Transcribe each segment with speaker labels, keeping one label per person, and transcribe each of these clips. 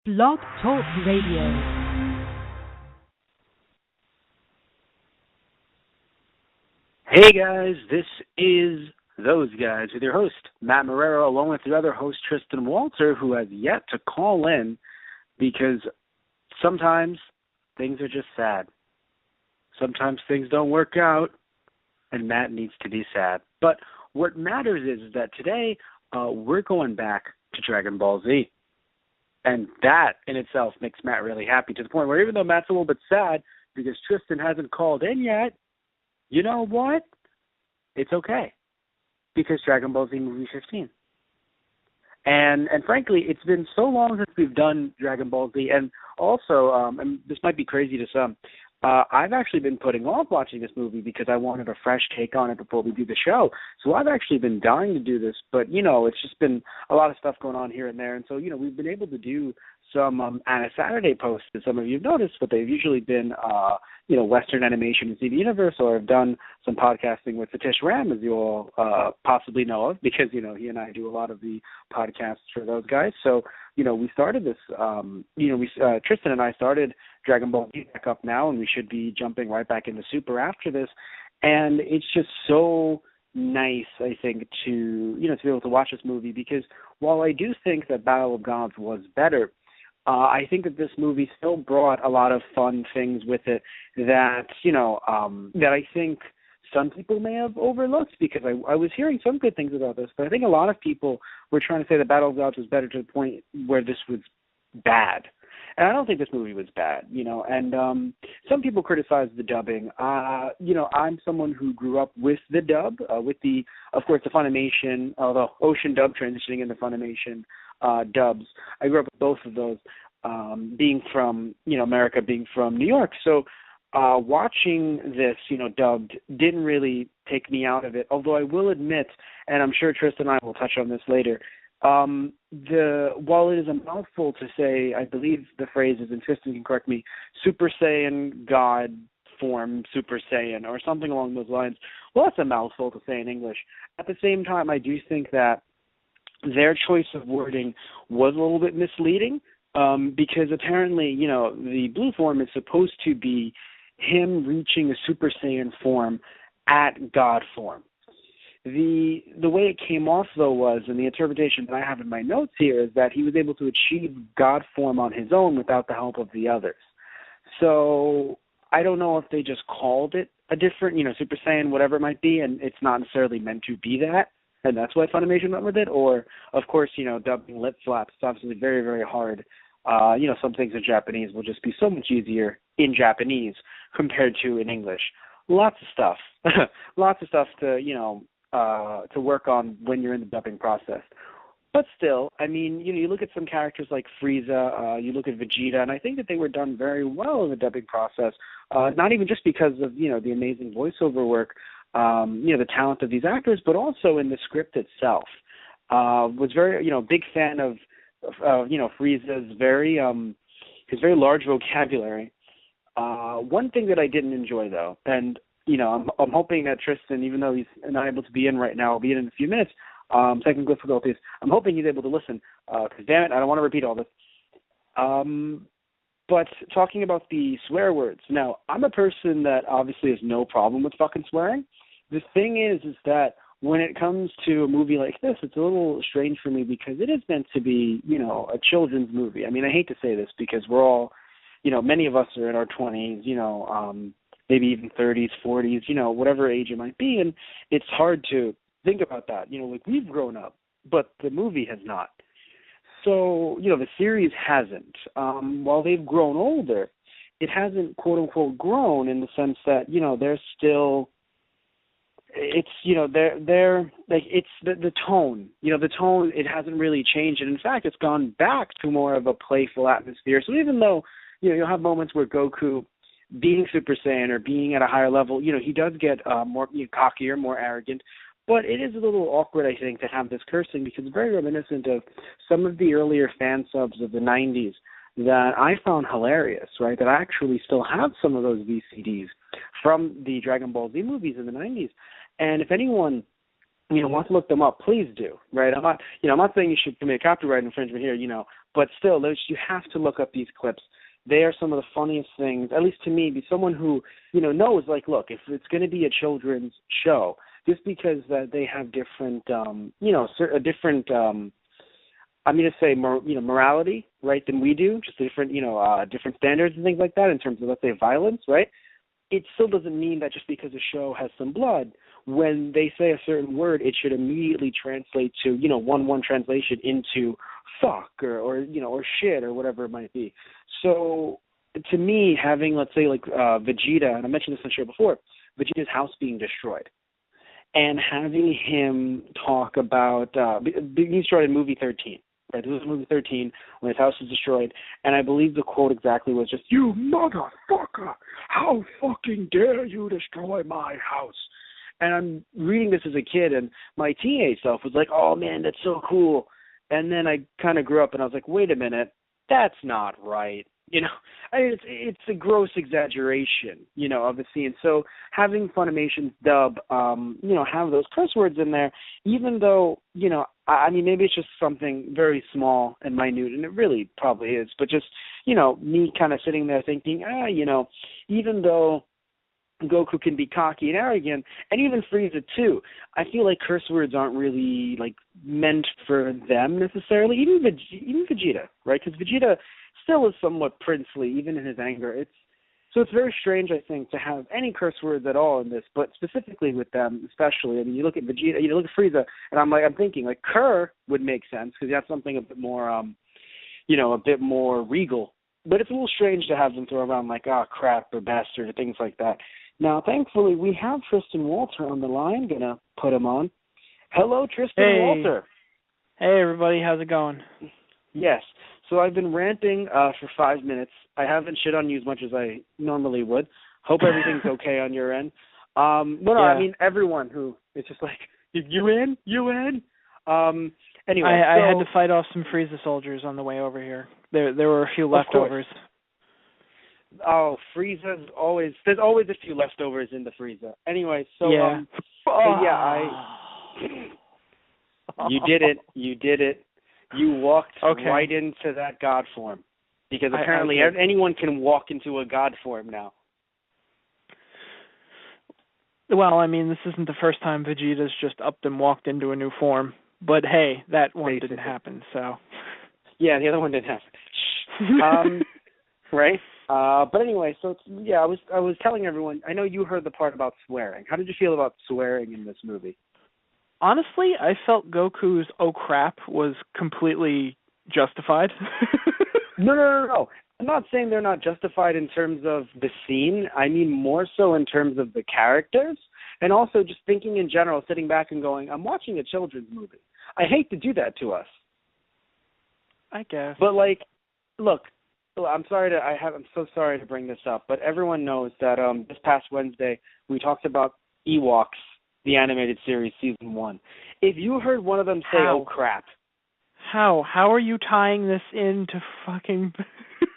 Speaker 1: Blog Talk Radio.
Speaker 2: Hey guys, this is Those Guys with your host, Matt Marrero, along with your other host, Tristan Walter, who has yet to call in because sometimes things are just sad. Sometimes things don't work out, and Matt needs to be sad. But what matters is that today we're going back to Dragon Ball Z. And that in itself makes Matt really happy, to the point where even though Matt's a little bit sad because Tristan hasn't called in yet, you know what? It's okay, because Dragon Ball Z Movie 15. And frankly, it's been so long since we've done Dragon Ball Z, and also, and this might be crazy to some, I've actually been putting off watching this movie because I wanted a fresh take on it before we do the show. So I've actually been dying to do this, but, you know, it's just been a lot of stuff going on here and there. And so, you know, we've been able to do some Anna Saturday posts that some of you have noticed, but they've usually been, Western animation and TV Universe, or I've done some podcasting with Satish Ram, as you all possibly know of, because, you know, he and I do a lot of the podcasts for those guys. So, you know, we started this, Tristan and I started Dragon Ball Z back up now, and we should be jumping right back into Super after this. And it's just so nice, I think, to be able to watch this movie, because while I do think that Battle of Gods was better, I think that this movie still brought a lot of fun things with it that I think some people may have overlooked, because I was hearing some good things about this, but I think a lot of people were trying to say that Battle of Gods was better to the point where this was bad. And I don't think this movie was bad, and some people criticized the dubbing. I'm someone who grew up with the dub, with the Funimation, the Ocean dub transitioning into Funimation dubs. I grew up with both of those, being from, America, being from New York. So watching this, dubbed didn't really take me out of it, although I will admit, and I'm sure Tristan and I will touch on this later, while it is a mouthful to say, I believe the phrase is, and Tristan can correct me, Super Saiyan God form Super Saiyan, or something along those lines. Well, that's a mouthful to say in English. At the same time, I do think that their choice of wording was a little bit misleading, because apparently, the blue form is supposed to be him reaching a Super Saiyan form at God form. The way it came off, though, was, and the interpretation that I have in my notes here, is that he was able to achieve God form on his own without the help of the others. So I don't know if they just called it a different, Super Saiyan, whatever it might be, and it's not necessarily meant to be that, and that's why Funimation went with it, or, of course, dubbing lip flaps is obviously very, very hard. Some things in Japanese will just be so much easier in Japanese compared to in English. Lots of stuff. Lots of stuff to work on when you're in the dubbing process. But still, I mean, you look at some characters like Frieza, you look at Vegeta, and I think that they were done very well in the dubbing process, not even just because of, the amazing voiceover work, the talent of these actors, but also in the script itself. Was very, big fan of Frieza's his very large vocabulary. One thing that I didn't enjoy, though, and I'm hoping that Tristan, even though he's not able to be in right now, will be in a few minutes, technical difficulties, I'm hoping he's able to listen, because damn it, I don't want to repeat all this. But talking about the swear words, now, I'm a person that obviously has no problem with fucking swearing. The thing is that when it comes to a movie like this, it's a little strange for me, because it is meant to be, a children's movie. I mean, I hate to say this, because we're all, many of us are in our 20s, maybe even 30s, 40s, whatever age it might be, and it's hard to think about that. Like, we've grown up, but the movie has not. So, the series hasn't. While they've grown older, it hasn't, quote-unquote, grown in the sense that, they're still, it's, they're like, it's the tone. The tone, it hasn't really changed, and in fact, it's gone back to more of a playful atmosphere. So even though, you'll have moments where Goku, being Super Saiyan or being at a higher level, he does get more cockier, more arrogant. But it is a little awkward, I think, to have this cursing, because it's very reminiscent of some of the earlier fan subs of the 90s that I found hilarious, right? That I actually still have some of those VCDs from the Dragon Ball Z movies in the 90s. And if anyone wants to look them up, please do, right? I'm not saying you should commit copyright infringement here, But still, you have to look up these clips. They are some of the funniest things, at least to me, be someone who, knows, like, look, if it's going to be a children's show, just because they have different, a different, I'm going to say, morality, right, than we do, just different, different standards and things like that in terms of, let's say, violence, right? It still doesn't mean that just because a show has some blood, when they say a certain word, it should immediately translate to, one translation into fuck or shit or whatever it might be. So to me, having, let's say, like Vegeta, and I mentioned this on the show before, Vegeta's house being destroyed, and having him talk about being destroyed in movie 13. Right, this was movie 13 when his house was destroyed, and I believe the quote exactly was just, "You motherfucker! How fucking dare you destroy my house?" And I'm reading this as a kid, and my teenage self was like, "Oh man, that's so cool." And then I kind of grew up, and I was like, "Wait a minute, that's not right." I mean, it's a gross exaggeration, of the scene. So having Funimation's dub, have those curse words in there, even though, I mean, maybe it's just something very small and minute, and it really probably is, but just, me kind of sitting there thinking, even though Goku can be cocky and arrogant, and even Frieza too, I feel like curse words aren't really, like, meant for them necessarily, even Vegeta, right? Because Vegeta still is somewhat princely, even in his anger. So it's very strange, I think, to have any curse words at all in this, but specifically with them, especially. I mean, you look at Vegeta, you look at Frieza, and I'm thinking, like, Cur would make sense because you have something a bit more, a bit more regal. But it's a little strange to have them throw around like, oh, crap, or bastard, or things like that. Now, thankfully, we have Tristan Walter on the line. Gonna put him on. Hello, Tristan Walter.
Speaker 1: Hey, everybody. How's it going?
Speaker 2: Yes. So I've been ranting for 5 minutes. I haven't shit on you as much as I normally would. Hope everything's okay on your end. I mean, everyone who, it's just like, you in? Anyway.
Speaker 1: I had to fight off some Frieza soldiers on the way over here. There were a few leftovers.
Speaker 2: Oh, Frieza's there's always a few leftovers in the Frieza. Anyway, so,
Speaker 1: yeah.
Speaker 2: You did it. You walked right into that God form. Because apparently anyone can walk into a God form now.
Speaker 1: Well, I mean, this isn't the first time Vegeta's just upped and walked into a new form. But hey, that one didn't happen, so.
Speaker 2: Yeah, the other one didn't happen. Right? But anyway, so I was telling everyone, I know you heard the part about swearing. How did you feel about swearing in this movie?
Speaker 1: Honestly, I felt Goku's "oh crap" was completely justified.
Speaker 2: No. I'm not saying they're not justified in terms of the scene. I mean more so in terms of the characters, and also just thinking in general, sitting back and going, I'm watching a children's movie. I hate to do that to us.
Speaker 1: I guess.
Speaker 2: But like, look, I'm so sorry to bring this up, but everyone knows that this past Wednesday we talked about Ewoks, the animated series, season 1. If you heard one of them say, "Oh crap,"
Speaker 1: how are you tying this into fucking?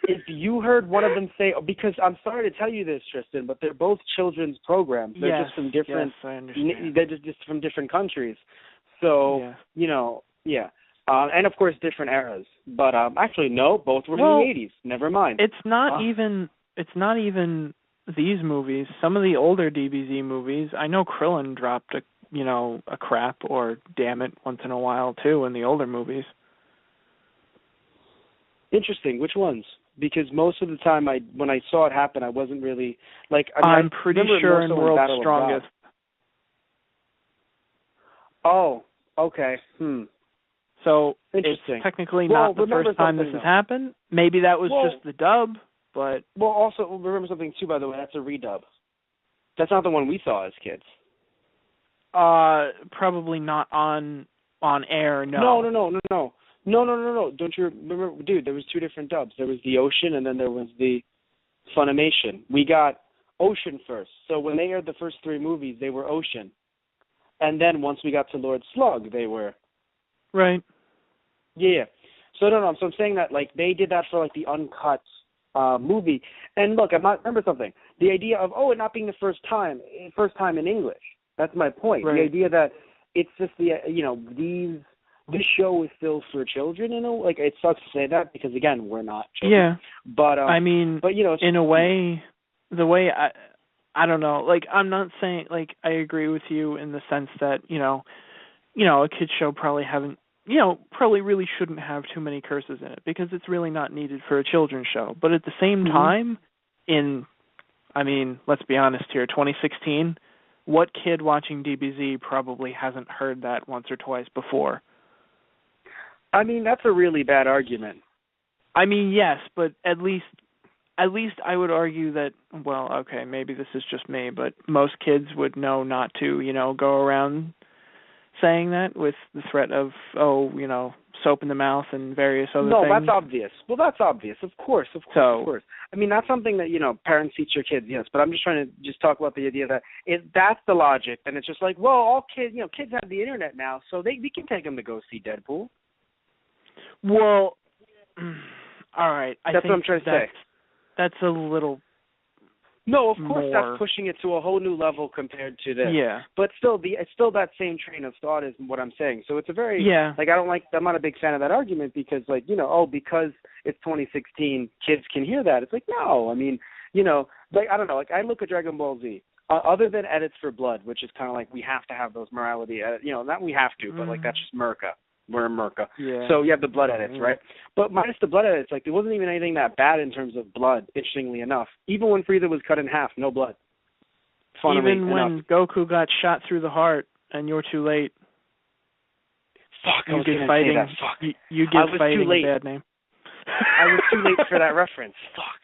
Speaker 2: If you heard one of them say, because I'm sorry to tell you this, Tristan, but they're both children's programs. They're just from different.
Speaker 1: Yes, I understand.
Speaker 2: They're just from different countries, so and of course different eras. But actually, no, both were in the 80s. Never mind.
Speaker 1: It's not even these movies. Some of the older DBZ movies. I know Krillin dropped a crap or damn it once in a while too in the older movies.
Speaker 2: Interesting. Which ones? Because most of the time, when I saw it happen, I wasn't really like.
Speaker 1: I'm pretty sure in World's Strongest.
Speaker 2: Oh, okay.
Speaker 1: So it's technically not the first time this has happened. Maybe that was just the dub, but...
Speaker 2: Well, also, remember something, too, by the way. That's a redub. That's not the one we saw as kids.
Speaker 1: Probably not on air, no.
Speaker 2: No. Don't you remember? Dude, there was 2 different dubs. There was the Ocean, and then there was the Funimation. We got Ocean first. So when they aired the first 3 movies, they were Ocean. And then once we got to Lord Slug, they were...
Speaker 1: Right.
Speaker 2: Yeah. So no. So I'm saying that like they did that for like the uncut movie. And look, remember something. The idea of it not being the first time in English. That's my point.
Speaker 1: Right.
Speaker 2: The idea that it's just these this show is still for children. Like it sucks to say that because again, we're not children.
Speaker 1: Yeah.
Speaker 2: But
Speaker 1: I mean,
Speaker 2: but you know,
Speaker 1: in a way, the way I don't know. Like I'm not saying like I agree with you in the sense that a kids show probably really shouldn't have too many curses in it because it's really not needed for a children's show. But at the same time, let's be honest here, 2016, what kid watching DBZ probably hasn't heard that once or twice before?
Speaker 2: I mean, that's a really bad argument.
Speaker 1: I mean, yes, but at least I would argue that, well, okay, maybe this is just me, but most kids would know not to, go around saying that with the threat of, soap in the mouth and various other things.
Speaker 2: No, that's obvious. Well, that's obvious. Of course. Of course. I mean, that's something that, parents teach their kids, yes, but I'm just trying to talk about the idea that that's the logic, and it's just like, well, all kids, kids have the internet now, so we can take them to go see Deadpool.
Speaker 1: Well, all right.
Speaker 2: That's what I'm trying to say.
Speaker 1: That's a little.
Speaker 2: No, of course
Speaker 1: more.
Speaker 2: That's pushing it to a whole new level compared to this.
Speaker 1: Yeah.
Speaker 2: But still, it's still that same train of thought is what I'm saying. So it's a very I'm not a big fan of that argument because because it's 2016, kids can hear that. It's like no, I mean, I don't know. Like I look at Dragon Ball Z. Other than edits for blood, which is kind of like we have to have those morality edits, not we have to, but like that's just Merca. We're in Merca.
Speaker 1: Yeah.
Speaker 2: So you have the blood edits, right? But minus the blood edits, like there wasn't even anything that bad in terms of blood, interestingly enough. Even when Frieza was cut in half, no blood. Funnily
Speaker 1: even when
Speaker 2: enough.
Speaker 1: Goku got shot through the heart and you're too late.
Speaker 2: Fuck,
Speaker 1: you
Speaker 2: I was
Speaker 1: give
Speaker 2: going to
Speaker 1: fighting,
Speaker 2: say that. Fuck.
Speaker 1: You give fighting a bad name.
Speaker 2: I was too late for that reference. Fuck.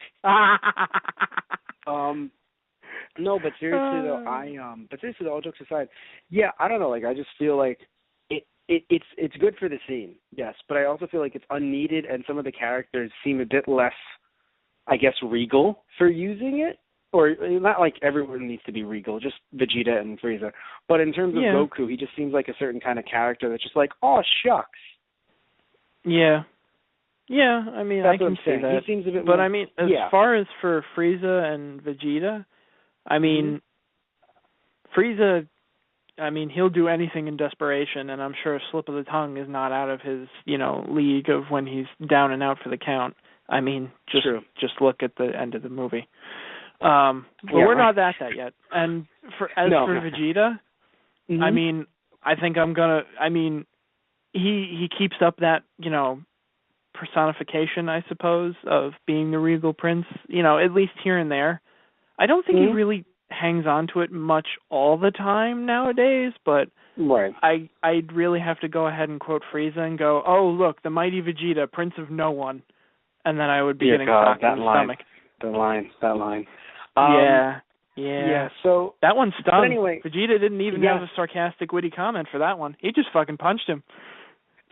Speaker 2: No, but seriously though, all jokes aside, yeah, I don't know, like I just feel like it's good for the scene, yes, but I also feel like it's unneeded and some of the characters seem a bit less, I guess, regal for using it. Or not like everyone needs to be regal, just Vegeta and Frieza. But in terms of Goku, he just seems like a certain kind of character that's just like, oh, shucks.
Speaker 1: Yeah. Yeah, I mean, I can see that.
Speaker 2: He seems a bit
Speaker 1: but
Speaker 2: more,
Speaker 1: I mean, as far as for Frieza and Vegeta, I mean, Frieza, I mean, he'll do anything in desperation, and I'm sure a slip of the tongue is not out of his, league of when he's down and out for the count. I mean, just look at the end of the movie. But we're not that yet. And for Vegeta, I mean, I think he keeps up that, personification, I suppose, of being the regal prince, at least here and there. I don't think he really hangs on to it much all the time nowadays, but I'd really have to go ahead and quote Frieza and go, oh, look, the mighty Vegeta, prince of no one. And then I would be getting socked in the stomach.
Speaker 2: That line.
Speaker 1: Yeah.
Speaker 2: So
Speaker 1: that one stung.
Speaker 2: Anyway,
Speaker 1: Vegeta didn't even have a sarcastic, witty comment for that one. He just fucking punched him.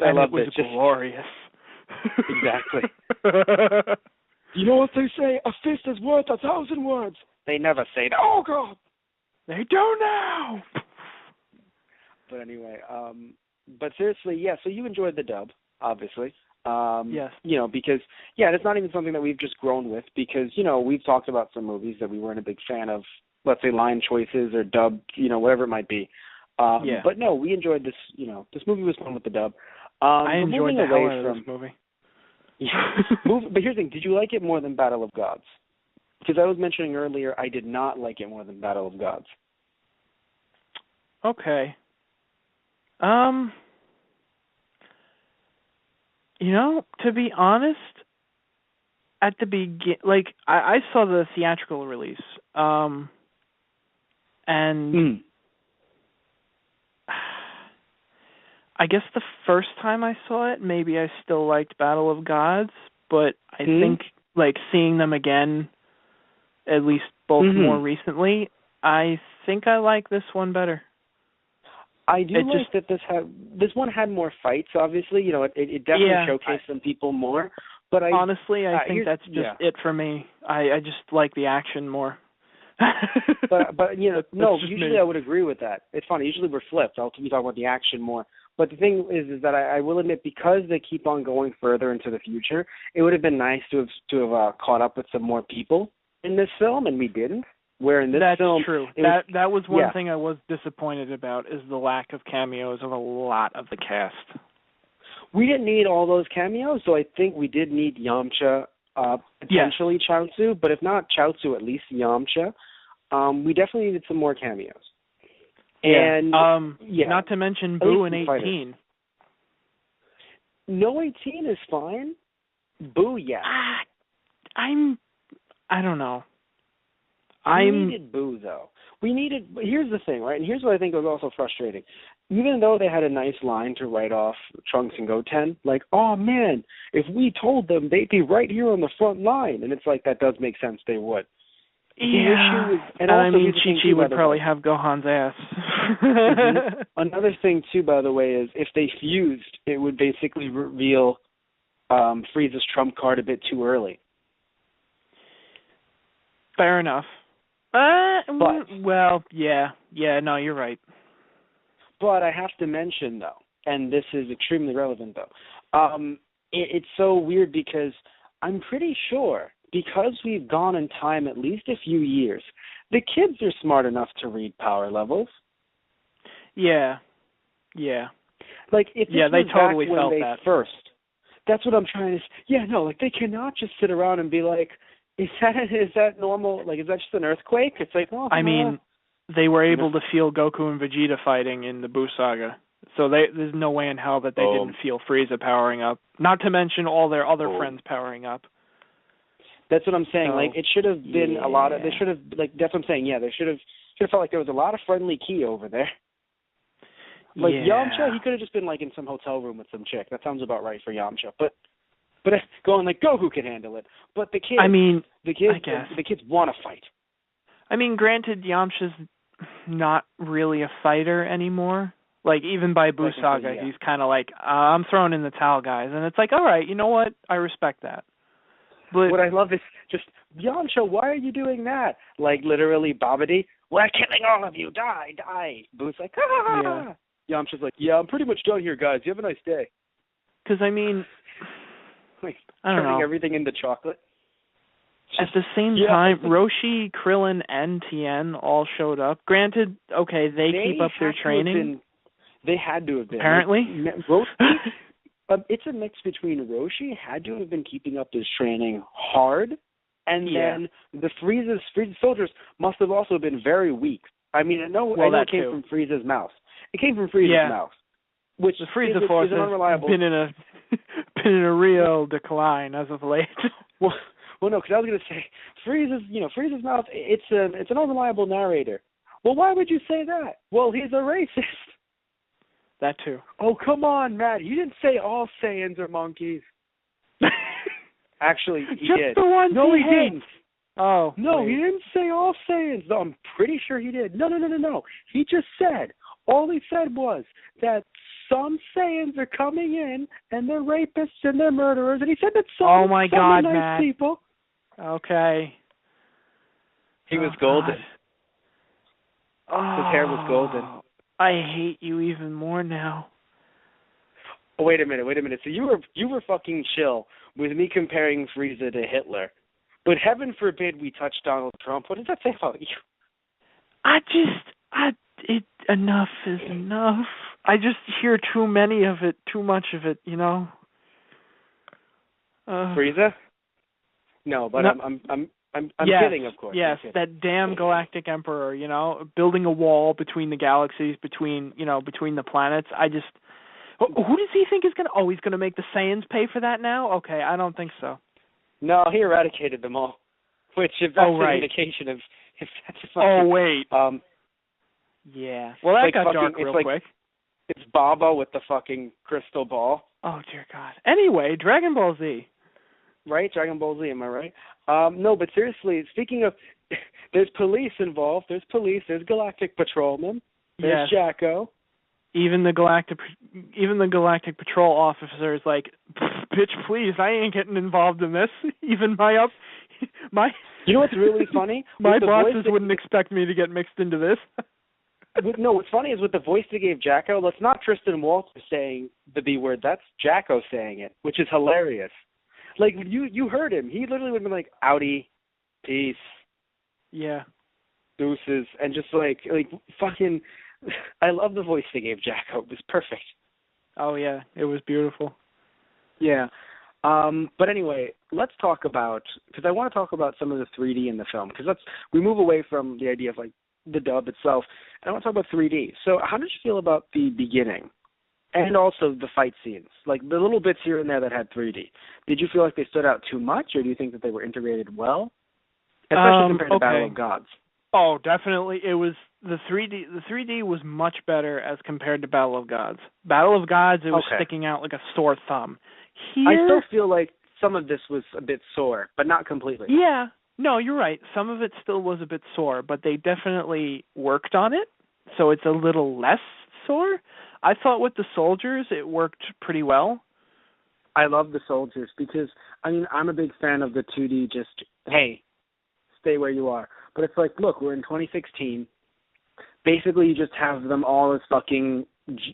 Speaker 2: I love
Speaker 1: it. It was glorious.
Speaker 2: Exactly. You know what they say? A fist is worth 1,000 words. They never say that. Oh, God.
Speaker 1: They do now.
Speaker 2: But anyway, but seriously, so you enjoyed the dub, obviously.
Speaker 1: Yes.
Speaker 2: Because, it's not even something that we've just grown with because, we've talked about some movies that we weren't a big fan of, let's say line choices or dub, whatever it might be. But no, we enjoyed this, this movie was fun with the dub.
Speaker 1: I enjoyed the hell out of this movie.
Speaker 2: But here's the thing, did you like it more than Battle of Gods? Because I was mentioning earlier, I did not like it more than Battle of Gods.
Speaker 1: Okay. To be honest, at the I saw the theatrical release, and I guess the first time I saw it, maybe I still liked Battle of Gods, but I think, seeing them again, at least both more recently, I think I like this one better.
Speaker 2: I do like that this one had more fights, obviously. It definitely showcased some people more. But
Speaker 1: honestly, I think that's just it for me. I just like the action more.
Speaker 2: but usually I would agree with that. It's funny. Usually we're flipped. I'll be talking about the action more. But the thing is that I will admit, because they keep on going further into the future, it would have been nice to have caught up with some more people in this film, and we didn't. Where in this film,
Speaker 1: that's true. That was one thing I was disappointed about, is the lack of cameos of a lot of the cast.
Speaker 2: we didn't need all those cameos, so I think we did need Yamcha, potentially Chaozu, but if not Chaozu, at least Yamcha. We definitely needed some more cameos. And
Speaker 1: not to mention Boo and 18.
Speaker 2: Fighters. No 18 is fine. Boo, yeah.
Speaker 1: I don't know.
Speaker 2: We needed Boo, though. Here's the thing, right? And here's what I think was also frustrating. Even though they had a nice line to write off Trunks and Goten, like, oh man, if we told them, they'd be right here on the front line. And it's like, that does make sense, they would.
Speaker 1: Yeah. And I mean, Chi-Chi would probably have Gohan's ass.
Speaker 2: Mm-hmm. Another thing, too, by the way, is if they fused, it would basically reveal Frieza's trump card a bit too early.
Speaker 1: Fair enough. Well, yeah, no, you're right.
Speaker 2: But I have to mention, though, and this is extremely relevant, though, it's so weird because I'm pretty sure, because we've gone in time at least a few years, the kids are smart enough to read power levels.
Speaker 1: Yeah.
Speaker 2: Like, if this
Speaker 1: they
Speaker 2: was
Speaker 1: totally
Speaker 2: back when
Speaker 1: felt
Speaker 2: they
Speaker 1: that.
Speaker 2: first, that's what I'm trying to say. Yeah, no, like, they cannot just sit around and be like, is that normal? Like, is that just an earthquake? It's like, oh,
Speaker 1: I mean, they were able to feel Goku and Vegeta fighting in the Buu saga, so there's no way in hell that they didn't feel Frieza powering up. Not to mention all their other friends powering up.
Speaker 2: That's what I'm saying.
Speaker 1: So,
Speaker 2: like, it should have been a lot of. They should have, like, that's what I'm saying. Yeah, they should have felt like there was a lot of friendly Ki over there. Like Yamcha, he could have just been like in some hotel room with some chick. That sounds about right for Yamcha. But going like Goku can handle it. But the kids, the kids want to fight.
Speaker 1: I mean, granted, Yamcha's not really a fighter anymore. Like, even by Buu saga, he's kind of like, I'm throwing in the towel, guys. And it's like, all right, you know what? I respect that. But
Speaker 2: what I love is just, Yamcha, why are you doing that? Like, literally, Babidi, we're killing all of you. Die. Buu's like, ah.
Speaker 1: Yeah.
Speaker 2: Yamcha's like, yeah, I'm pretty much done here, guys. You have a nice day.
Speaker 1: Because, I mean,
Speaker 2: like,
Speaker 1: I don't
Speaker 2: turning
Speaker 1: know.
Speaker 2: everything into chocolate.
Speaker 1: At the same time, Roshi, Krillin, and Tien all showed up. Granted, okay, they keep up their training.
Speaker 2: They had to have been.
Speaker 1: Apparently.
Speaker 2: Roshi, it's a mix between Roshi had to have been keeping up his training hard, and then the Frieza soldiers must have also been very weak. I mean, I know it came from Frieza's mouth. It came from Frieza's mouth. Which
Speaker 1: the Frieza force has been in a real decline as of late.
Speaker 2: Well, no, because I was going to say Frieza's mouth. It's an unreliable narrator. Well, why would you say that? Well, he's a racist.
Speaker 1: That too.
Speaker 2: Oh, come on, Matt. You didn't say all Saiyans are monkeys. Actually, he
Speaker 1: Just
Speaker 2: did.
Speaker 1: The ones
Speaker 2: no, he
Speaker 1: hates.
Speaker 2: didn't.
Speaker 1: Oh.
Speaker 2: No,
Speaker 1: wait.
Speaker 2: he didn't say all Saiyans. No, I'm pretty sure he did. No. He just said. All he said was that some Saiyans are coming in and they're rapists and they're murderers, and he said that some are nice
Speaker 1: Matt.
Speaker 2: people.
Speaker 1: Okay.
Speaker 2: He was golden. His hair was golden.
Speaker 1: I hate you even more now.
Speaker 2: Oh, wait a minute. So you were fucking chill with me comparing Frieza to Hitler, but heaven forbid we touch Donald Trump. What does that say about you?
Speaker 1: Enough is enough. I just hear too much of it, you know.
Speaker 2: Frieza? No, but no. I'm kidding, of course.
Speaker 1: Yes, that damn Galactic Emperor, you know, building a wall between the galaxies, between the planets. Who does he think is he's going to make the Saiyans pay for that now? Okay, I don't think so.
Speaker 2: No, he eradicated them all. Which, if that's an indication of, if that's
Speaker 1: wait. Yeah. Well, that got dark real quick.
Speaker 2: It's Baba with the fucking crystal ball.
Speaker 1: Oh, dear God. Anyway, Dragon Ball Z.
Speaker 2: Right? Dragon Ball Z, am I right? No, but seriously, speaking of, there's police involved. There's Galactic Patrolman. There's Jacko. Even the
Speaker 1: Galactic Patrol officer is like, bitch, please, I ain't getting involved in this. Even my
Speaker 2: You know what's really funny?
Speaker 1: My bosses wouldn't expect me to get mixed into this.
Speaker 2: No, what's funny is with the voice they gave Jacko, that's not Tristan Walter saying the B word, that's Jacko saying it, which is hilarious. Like, you heard him. He literally would have been like, Audi, peace.
Speaker 1: Yeah.
Speaker 2: Deuces. And just like I love the voice they gave Jacko. It was perfect.
Speaker 1: Oh, yeah. It was beautiful.
Speaker 2: Yeah. But anyway, let's talk about, because I want to talk about some of the 3D in the film, because we move away from the idea of like the dub itself, and I want to talk about 3D. So how did you feel about the beginning and also the fight scenes, like the little bits here and there that had 3D? Did you feel like they stood out too much, or do you think that they were integrated well, especially compared to Battle of Gods?
Speaker 1: Oh, definitely. It was the 3D. The 3D was much better as compared to Battle of Gods. Battle of Gods, it was sticking out like a sore thumb. Here,
Speaker 2: I still feel like some of this was a bit sore, but not completely.
Speaker 1: Yeah. No, you're right. Some of it still was a bit sore, but they definitely worked on it, so it's a little less sore. I thought with the soldiers, it worked pretty well.
Speaker 2: I love the soldiers because, I mean, I'm a big fan of the 2D just, hey, stay where you are. But it's like, look, we're in 2016. Basically, you just have them all as fucking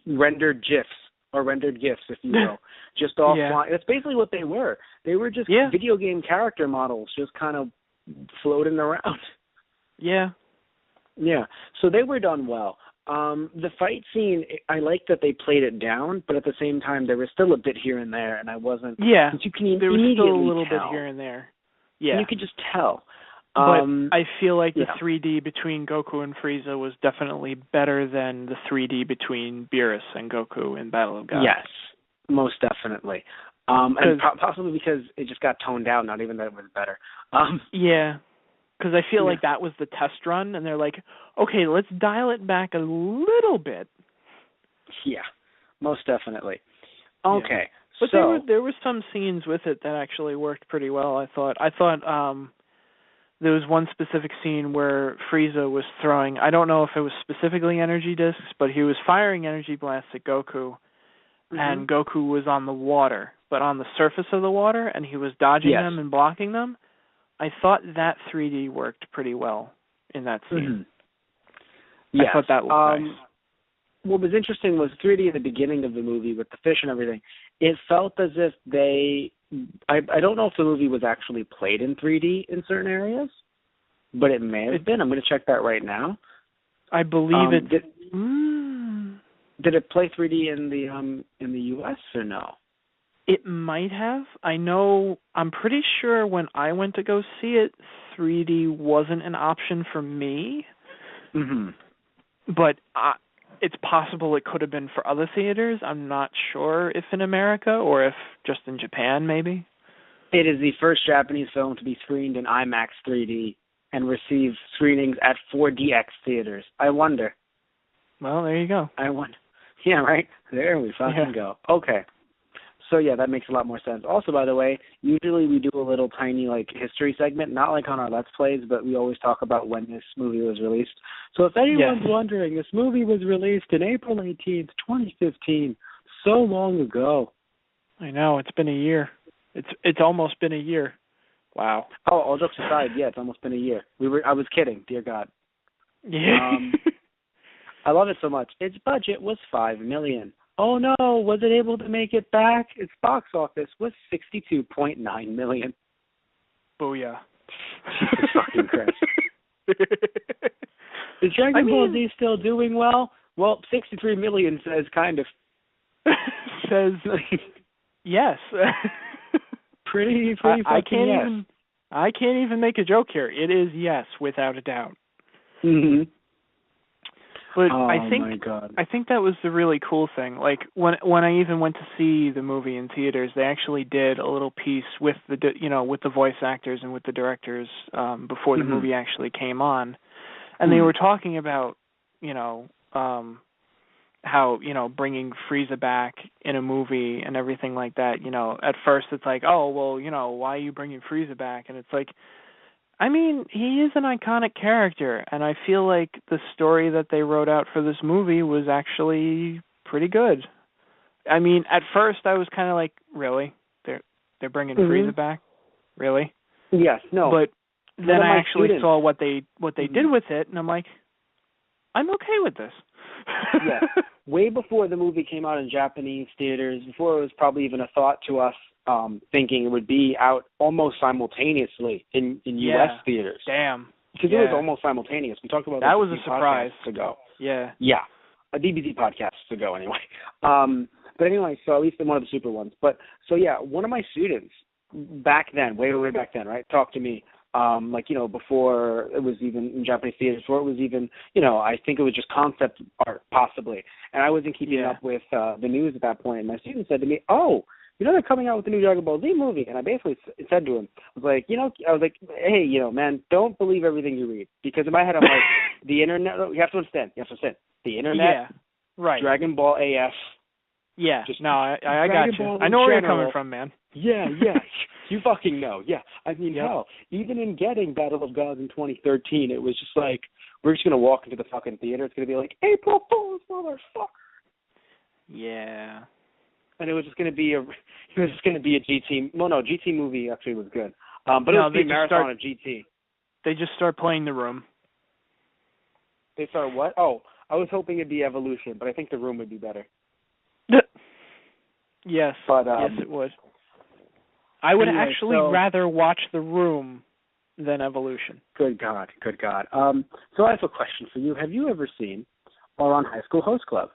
Speaker 2: rendered GIFs, or rendered GIFs, if you will, just all flying. That's basically what they were. They were just video game character models just kind of floating around.
Speaker 1: Yeah.
Speaker 2: Yeah. So they were done well. The fight scene, I liked that they played it down, but at the same time, there was still a bit here and there, and I wasn't.
Speaker 1: Yeah.
Speaker 2: You can
Speaker 1: there was still a little
Speaker 2: tell.
Speaker 1: bit here and there. Yeah.
Speaker 2: And you could just tell.
Speaker 1: But I feel like the 3D between Goku and Frieza was definitely better than the 3D between Beerus and Goku in Battle of Gods.
Speaker 2: Yes, most definitely. And possibly because it just got toned down, not even that it was better.
Speaker 1: Yeah, because I feel like that was the test run, and they're like, okay, let's dial it back a little bit.
Speaker 2: Yeah, most definitely. Okay,
Speaker 1: yeah. But
Speaker 2: so
Speaker 1: there were some scenes with it that actually worked pretty well. I thought there was one specific scene where Frieza was throwing, I don't know if it was specifically energy discs, but he was firing energy blasts at Goku, and Goku was on the water, but on the surface of the water, and he was dodging them and blocking them. I thought that 3D worked pretty well in that scene.
Speaker 2: I
Speaker 1: thought that looked nice.
Speaker 2: What was interesting was 3D in the beginning of the movie with the fish and everything. It felt as if I don't know if the movie was actually played in 3D in certain areas, but it may have been. I'm going to check that right now.
Speaker 1: I believe it.
Speaker 2: Did it play 3D in the U.S. or no?
Speaker 1: It might have. I'm pretty sure when I went to go see it, 3D wasn't an option for me. But it's possible it could have been for other theaters. I'm not sure if in America or if just in Japan, maybe.
Speaker 2: It is the first Japanese film to be screened in IMAX 3D and receive screenings at 4DX theaters. I wonder.
Speaker 1: Well, there you go.
Speaker 2: I wonder. Yeah, right? There we fucking go. Okay. So, yeah, that makes a lot more sense. Also, by the way, usually we do a little tiny, history segment, not like on our Let's Plays, but we always talk about when this movie was released. So if anyone's wondering, this movie was released in April 18th, 2015, so long ago.
Speaker 1: I know, it's been a year. It's almost been a year. Wow.
Speaker 2: Oh, all jokes aside, yeah, it's almost been a year. I was kidding, dear God.
Speaker 1: Yeah.
Speaker 2: I love it so much. Its budget was $5 million. Oh no, was it able to make it back? Its box office was $62.9 million.
Speaker 1: Booyah.
Speaker 2: Jesus fucking Christ. Is Dragon Ball Z still doing well? Well, 63 million says kind of.
Speaker 1: Says yes.
Speaker 2: pretty fucking
Speaker 1: I can't even make a joke here. It is yes, without a doubt. But I think that was the really cool thing. Like when I even went to see the movie in theaters, they actually did a little piece with with the voice actors and with the directors before the movie actually came on, and they were talking about how bringing Frieza back in a movie and everything like that. At first it's like, oh well, why are you bringing Frieza back? And it's like, I mean, he is an iconic character, and I feel like the story that they wrote out for this movie was actually pretty good. I mean, at first I was kind of like, really? They're bringing Frieza back? Really?
Speaker 2: Yes, no.
Speaker 1: But then I actually saw what they did with it, and I'm like, I'm okay with this.
Speaker 2: Yes. Way before the movie came out in Japanese theaters, before it was probably even a thought to us, thinking it would be out almost simultaneously in U.S. theaters.
Speaker 1: Damn.
Speaker 2: Because it was almost simultaneous. We talked about
Speaker 1: that was a surprise
Speaker 2: ago.
Speaker 1: Yeah.
Speaker 2: Yeah. A DBZ podcast ago, anyway. But anyway, so at least in one of the super ones. But so yeah, one of my students back then, way back then, right, talked to me. Like, you know, before it was even in Japanese theater, before it was even, you know, I think it was just concept art, possibly. And I wasn't keeping up with the news at that point. And my student said to me, oh, you know, they're coming out with the new Dragon Ball Z movie. And I basically said to him, I was like, hey, you know, man, don't believe everything you read. Because in my head, I'm like, the internet, you have to understand. The internet,
Speaker 1: right.
Speaker 2: Dragon Ball AF.
Speaker 1: Yeah,
Speaker 2: just
Speaker 1: I got you. I know where you're coming from, man.
Speaker 2: Yeah. You fucking know. Yeah. I mean, hell, even in getting Battle of Gods in 2013, it was just like, we're just going to walk into the fucking theater. It's going to be like, April Fool's, motherfucker.
Speaker 1: Yeah.
Speaker 2: And it was just going to be a GT. Well, no, GT movie actually was good. But it was a marathon of GT.
Speaker 1: They just start playing The Room.
Speaker 2: They start what? Oh, I was hoping it'd be Evolution, but I think The Room would be better.
Speaker 1: Yes.
Speaker 2: But,
Speaker 1: yes, it would. I would actually rather watch The Room than Evolution.
Speaker 2: Good God. So I have a question for you. Have you ever seen Ouran High School Host Club?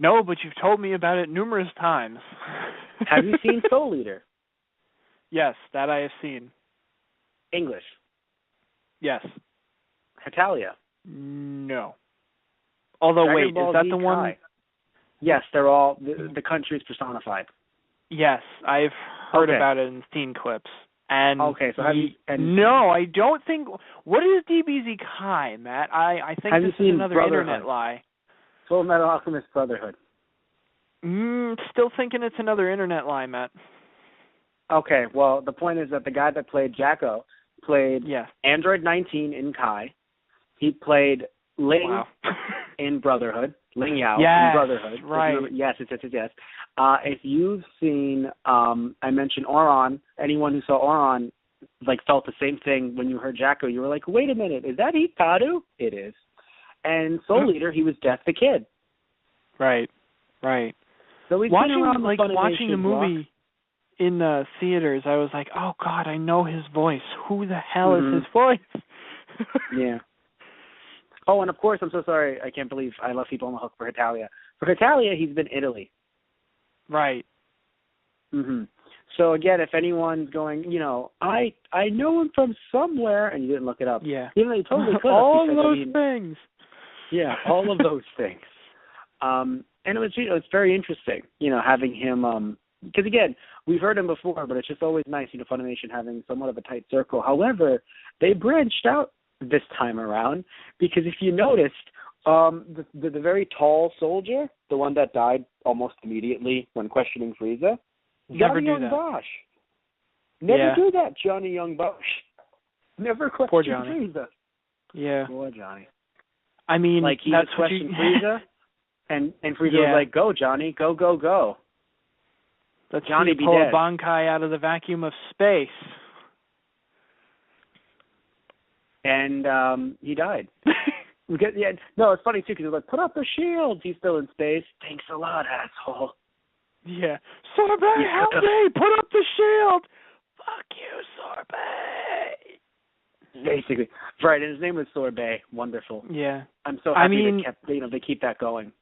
Speaker 1: No, but you've told me about it numerous times.
Speaker 2: Have you seen Soul Eater?
Speaker 1: Yes, that I have seen.
Speaker 2: English?
Speaker 1: Yes.
Speaker 2: Hetalia?
Speaker 1: No. Although,
Speaker 2: Dragon Ball
Speaker 1: is that
Speaker 2: Z
Speaker 1: the one?
Speaker 2: Kai? Yes, they're all, the country is personified.
Speaker 1: Yes, I've heard about it and seen clips. And
Speaker 2: okay, so have you?
Speaker 1: No, I don't think. What is DBZ Kai, Matt? I think this is another internet lie.
Speaker 2: Full Metal Alchemist Brotherhood.
Speaker 1: Still thinking it's another internet lie, Matt.
Speaker 2: Okay, well, the point is that the guy that played Jacko played Android 19 in Kai. He played Ling in Brotherhood. Ling Yao in Brotherhood.
Speaker 1: Right.
Speaker 2: Yes. If you've seen, I mentioned Ouran, anyone who saw Ouran, like, felt the same thing when you heard Jacko. You were like, wait a minute, is that Hikaru? It is. And Soul Eater, he was Death the Kid.
Speaker 1: Right.
Speaker 2: So he's
Speaker 1: watching the movie in the theaters, I was like, oh, God, I know his voice. Who the hell is his voice?
Speaker 2: Yeah. Oh, and of course, I'm so sorry. I can't believe I left people on the hook for Hetalia. For Hetalia, he's been Italy.
Speaker 1: Right.
Speaker 2: So again, if anyone's going, you know, I know him from somewhere, and you didn't look it up.
Speaker 1: Yeah.
Speaker 2: Even though you totally could.
Speaker 1: All those things.
Speaker 2: Yeah, all of those things. And it was, you know, it's very interesting, you know, having him. Because again, we've heard him before, but it's just always nice, you know, Funimation having somewhat of a tight circle. However, they branched out this time around, because if you noticed, the very tall soldier, the one that died almost immediately when questioning Frieza,
Speaker 1: Never do that.
Speaker 2: Bosch. Never do that, Johnny Young Bosch. Never question Frieza.
Speaker 1: Yeah.
Speaker 2: Poor Johnny.
Speaker 1: I mean,
Speaker 2: like, he would question Frieza, and Frieza was like, go, Johnny, go.
Speaker 1: Let's
Speaker 2: Johnny
Speaker 1: pull a Bankai out of the vacuum of space.
Speaker 2: And he died. No, it's funny, too, because they're like, put up the shields. He's still in space. Thanks a lot, asshole.
Speaker 1: Yeah. Sorbet, help me! Put up the shield! Fuck you, Sorbet!
Speaker 2: Basically. Right, and his name was Sorbet. Wonderful.
Speaker 1: Yeah.
Speaker 2: I'm so happy they keep that going.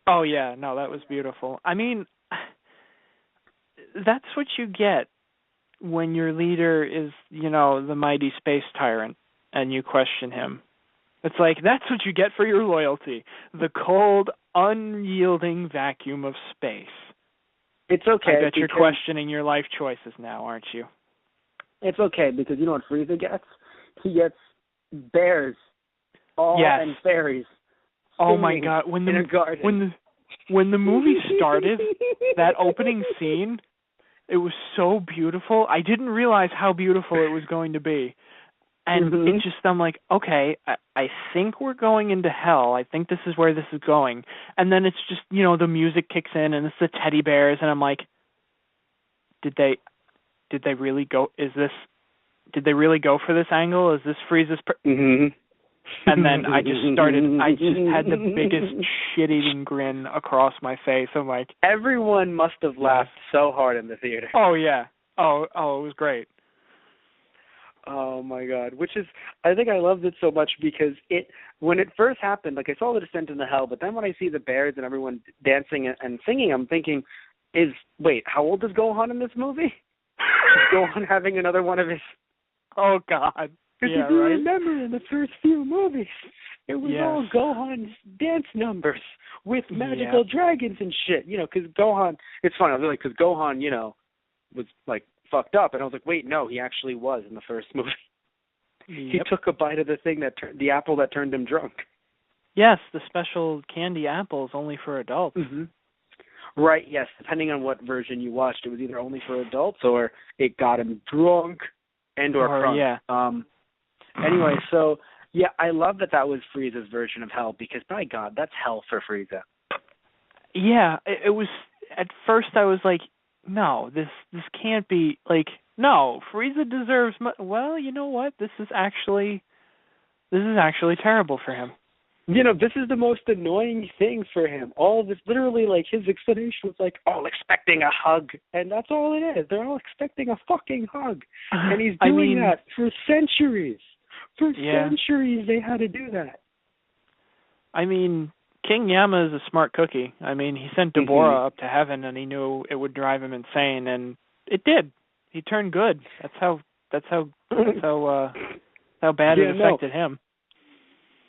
Speaker 1: Oh, yeah. No, that was beautiful. I mean, that's what you get when your leader is, you know, the mighty space tyrant and you question him. It's like, that's what you get for your loyalty. The cold, unyielding vacuum of space.
Speaker 2: It's okay.
Speaker 1: I bet you're questioning your life choices now, aren't you?
Speaker 2: It's okay, because you know what Frieza gets? He gets bears and fairies.
Speaker 1: Oh my God! When the movie started, that opening scene, it was so beautiful. I didn't realize how beautiful it was going to be. And it just, I'm like, okay, I think we're going into hell. I think this is where this is going. And then it's just, you know, the music kicks in and it's the teddy bears. And I'm like, did they really go, did they really go for this angle? Is this Frieza's? And then I just had the biggest shit-eating grin across my face. I'm like,
Speaker 2: everyone must have laughed so hard in the theater.
Speaker 1: Oh, yeah. Oh, it was great.
Speaker 2: Oh my God! I think I loved it so much because when it first happened, like I saw the descent into hell, but then when I see the bears and everyone dancing and singing, I'm thinking, wait, how old is Gohan in this movie? Is Gohan having another one of his?
Speaker 1: Oh God!
Speaker 2: Because
Speaker 1: Yeah,
Speaker 2: if you
Speaker 1: right.
Speaker 2: remember in the first few movies, it was
Speaker 1: Yes.
Speaker 2: all Gohan's dance numbers with magical dragons and shit. Because Gohan, it's funny, really, because Gohan, was like fucked up, and I was like, wait, no, he actually was in the first movie.
Speaker 1: Yep.
Speaker 2: He took a bite of the thing the apple that turned him drunk.
Speaker 1: Yes, the special candy apples only for adults.
Speaker 2: Mm-hmm. Right. Yes. Depending on what version you watched, it was either only for adults or it got him drunk or crunk.
Speaker 1: Yeah.
Speaker 2: Anyway, so yeah, I love that was Frieza's version of hell because by God, that's hell for Frieza.
Speaker 1: Yeah, it was. At first, I was like, no, this can't be, like, no, Frieza deserves well, you know what? This is actually terrible for him.
Speaker 2: This is the most annoying thing for him. All of this, literally, like, his explanation was like, all expecting a hug, and that's all it is. They're all expecting a fucking hug, and he's doing that for centuries. For centuries, they had to do that. I
Speaker 1: mean, King Yama is a smart cookie. I mean, he sent Deborah up to heaven, and he knew it would drive him insane, and it did. He turned good. That's how bad it affected him.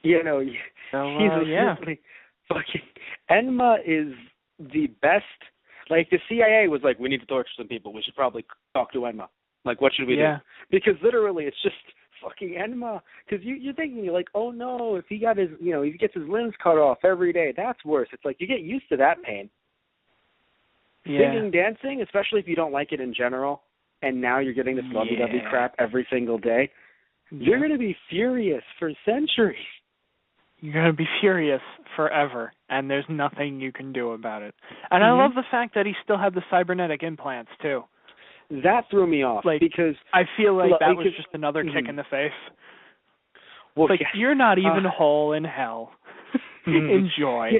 Speaker 2: He's really fucking. Enma is the best. Like, the CIA was like, we need to torture some people. We should probably talk to Enma. Like, what should we do? Because literally, it's just fucking Enma. Because you're thinking, you're like, oh no, if he got his, he gets his limbs cut off every day, that's worse. It's like you get used to that pain. Singing, dancing, especially if you don't like it in general, and now you're getting this lovey-dovey crap every single day, you're going to be furious for centuries. You're
Speaker 1: going to be furious forever, and there's nothing you can do about it. And I love the fact that he still had the cybernetic implants, too.
Speaker 2: That threw me off, because
Speaker 1: I feel like that was just another kick in the face. Well, you're not even whole in hell. Enjoy.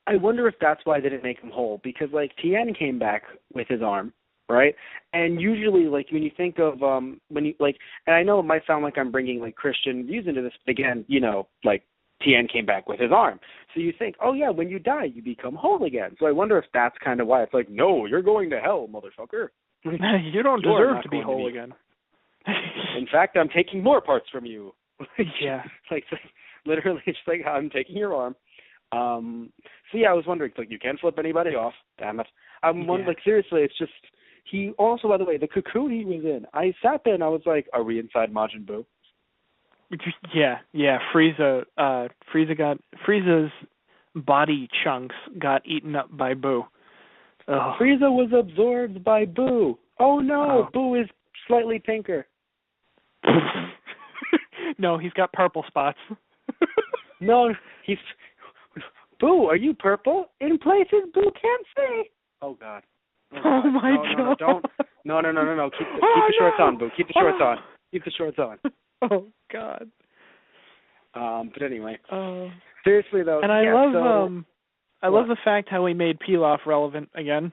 Speaker 2: I wonder if that's why they didn't make him whole, because, Tien came back with his arm, right? And usually, when you think of, and I know it might sound like I'm bringing, Christian views into this, but again, Tien came back with his arm. So you think, oh, yeah, when you die, you become whole again. So I wonder if that's kind of why. It's like, no, you're going to hell, motherfucker.
Speaker 1: You don't deserve to be whole again.
Speaker 2: In fact, I'm taking more parts from you. Literally, it's like, I'm taking your arm. So, yeah, I was wondering, you can't flip anybody off. Damn it. I'm wondering, seriously, it's just, he also, by the way, the cocoon he was in, I sat there and I was like, are we inside Majin Buu?
Speaker 1: Yeah. Frieza's body chunks got eaten up by Buu. Ugh.
Speaker 2: Frieza was absorbed by Buu. Oh no, Buu is slightly pinker.
Speaker 1: No, he's got purple spots.
Speaker 2: No, he's Buu. Are you purple? In places Buu can't see. Oh God.
Speaker 1: Oh my God.
Speaker 2: Don't. No. Keep the shorts on, Buu. Keep the shorts on. Keep the shorts on.
Speaker 1: Oh God.
Speaker 2: But anyway. Seriously though.
Speaker 1: And I love the fact how we made Pilaf relevant again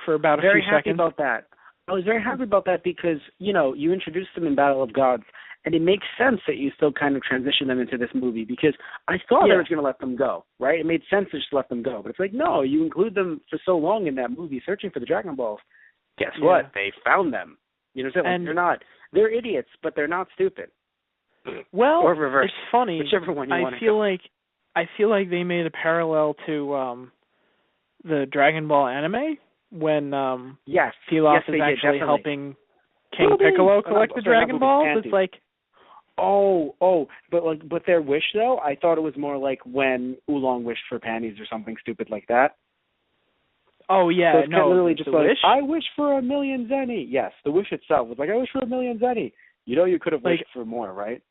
Speaker 1: for about a few seconds.
Speaker 2: Very happy about that. I was very happy about that because, you introduced them in Battle of Gods, and it makes sense that you still kind of transition them into this movie because I thought I was going to let them go, right? It made sense to just let them go. But it's like, no, you include them for so long in that movie searching for the Dragon Balls. Guess what? They found them. You know what I'm saying? They're idiots, but they're not stupid.
Speaker 1: Well,
Speaker 2: or reverse.
Speaker 1: It's funny.
Speaker 2: Whichever one you want to
Speaker 1: go. I feel like they made a parallel to the Dragon Ball anime when Pilaf is actually helping King Piccolo collect the Dragon Balls. It's like,
Speaker 2: but their wish though, I thought it was more like when Oolong wished for panties or something stupid like that.
Speaker 1: Oh yeah,
Speaker 2: so it's literally just like
Speaker 1: wish?
Speaker 2: I wish for 1,000,000 zenny. Yes, the wish itself was like I wish for 1,000,000 zenny. You could have wished for more, right?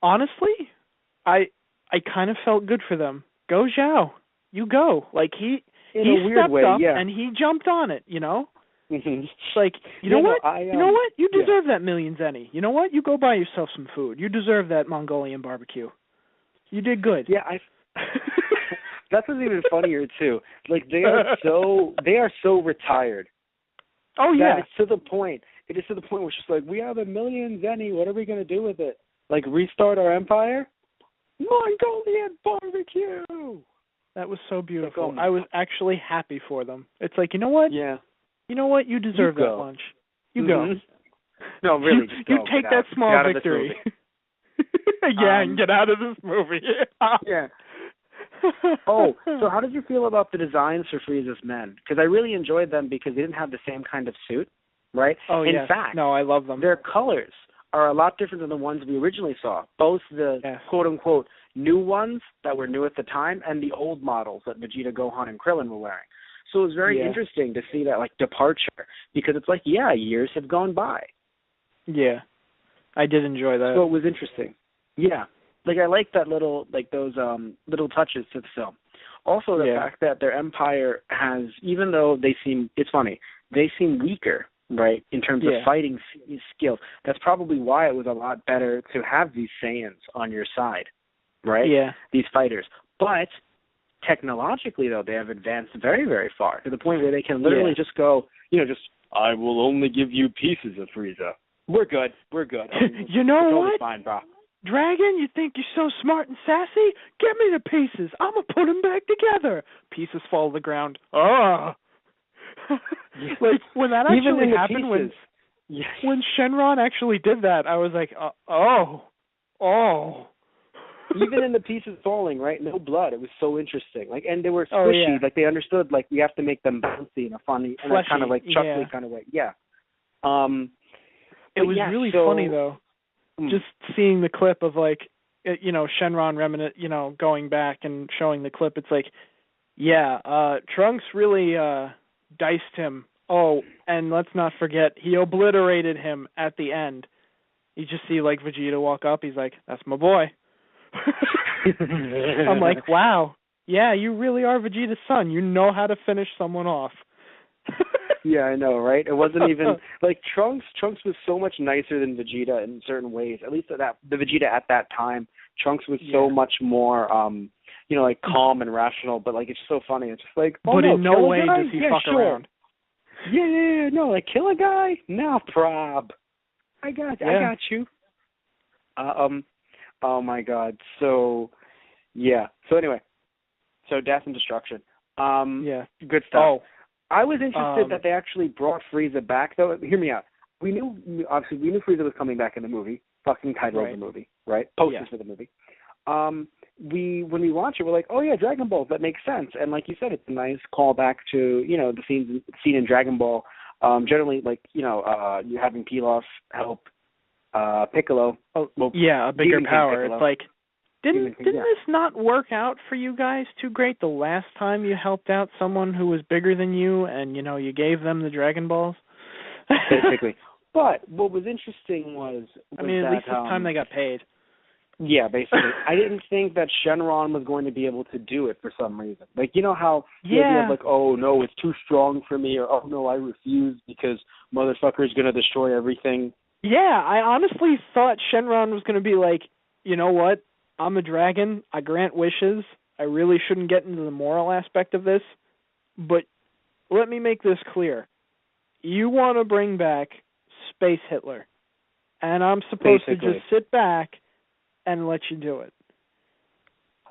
Speaker 1: Honestly, I kind of felt good for them. Go Zhao, you go. He stepped up and he jumped on it.
Speaker 2: Mm-hmm.
Speaker 1: It's you know what? You know what? You deserve that 1,000,000 zenny. You know what? You go buy yourself some food. You deserve that Mongolian barbecue. You did good.
Speaker 2: Yeah, that's what's even funnier too. They are so retired.
Speaker 1: Oh yeah,
Speaker 2: that it's to the point. it is to the point where it's just like, we have a million Zenny. What are we gonna do with it? Like restart our empire? Mongolian barbecue.
Speaker 1: That was so beautiful.
Speaker 2: Like, oh
Speaker 1: I was actually happy for them. It's like, you know what?
Speaker 2: Yeah.
Speaker 1: You know what? You deserve
Speaker 2: You
Speaker 1: that
Speaker 2: go.
Speaker 1: lunch. You go.
Speaker 2: No, really, just
Speaker 1: you
Speaker 2: go.
Speaker 1: take
Speaker 2: Get
Speaker 1: that
Speaker 2: out.
Speaker 1: small
Speaker 2: Get out of this
Speaker 1: victory.
Speaker 2: movie.
Speaker 1: Yeah, and get out of this movie.
Speaker 2: Yeah. Oh, so how did you feel about the designs for Frieza's men? Because I really enjoyed them because they didn't have the same kind of suit, right?
Speaker 1: Oh,
Speaker 2: In
Speaker 1: yes.
Speaker 2: fact,
Speaker 1: No, I love them.
Speaker 2: their colors are a lot different than the ones we originally saw. Both the quote-unquote new ones that were new at the time and the old models that Vegeta, Gohan, and Krillin were wearing. So it was very interesting to see that, like, departure because it's like, yeah, years have gone by.
Speaker 1: Yeah. I did enjoy that.
Speaker 2: So it was interesting. Yeah. Like, I like that little, like, those little touches to the film. Also, the fact that their empire has, even though they seem, it's funny, they seem weaker, right, in terms of fighting skills. That's probably why it was a lot better to have these Saiyans on your side, right?
Speaker 1: Yeah.
Speaker 2: These fighters. But technologically, though, they have advanced very, very far to the point where they can literally just go, I will only give you pieces of Frieza. We're good.
Speaker 1: You know
Speaker 2: it's
Speaker 1: what?
Speaker 2: Totally fine, bro.
Speaker 1: Dragon, you think you're so smart and sassy? Get me the pieces. I'm going to put them back together. Pieces fall to the ground. Oh. Like, when that actually happened, when Shenron actually did that, I was like, oh.
Speaker 2: Even in the pieces falling, right? No blood. It was so interesting. Like, and they were squishy. Like, they understood, like, we have to make them bouncy in a funny, in a kind of, like, chuckly kind of way. Yeah.
Speaker 1: It was really funny, though. Just seeing the clip of, like, Shenron going back and showing the clip, it's like, Trunks really diced him. Oh, and let's not forget, he obliterated him at the end. You just see, like, Vegeta walk up. He's like, that's my boy. I'm like, wow. Yeah, you really are Vegeta's son. You know how to finish someone off.
Speaker 2: Yeah, I know, right? It wasn't even like Trunks was so much nicer than Vegeta in certain ways. At least the Vegeta at that time, Trunks was so much more like calm and rational, but like it's so funny. It's just like,
Speaker 1: but in no way does he fuck around.
Speaker 2: Yeah, no, like kill a guy? No prob. I got you. Oh my god. So So anyway. So death and destruction. Good stuff.
Speaker 1: Oh.
Speaker 2: I was interested that they actually brought Frieza back, though. Hear me out. We knew Frieza was coming back in the movie, fucking title of the movie, right? Posters for the movie. When we watch it, we're like, oh yeah, Dragon Ball, that makes sense. And like you said, it's a nice callback to the scene in Dragon Ball. Generally, like you having Pilaf help Piccolo.
Speaker 1: A bigger power. It's like. Didn't this not work out for you guys too great the last time you helped out someone who was bigger than you and, you gave them the Dragon Balls?
Speaker 2: Basically. But what was interesting was
Speaker 1: at least this time they got paid.
Speaker 2: Yeah, basically. I didn't think that Shenron was going to be able to do it for some reason. Like, you know how the idea of like, oh, no, it's too strong for me, or oh, no, I refuse because motherfucker's going to destroy everything.
Speaker 1: Yeah, I honestly thought Shenron was going to be like, you know what? I'm a dragon. I grant wishes. I really shouldn't get into the moral aspect of this. But let me make this clear. You want to bring back Space Hitler. And I'm supposed to just sit back and let you do it.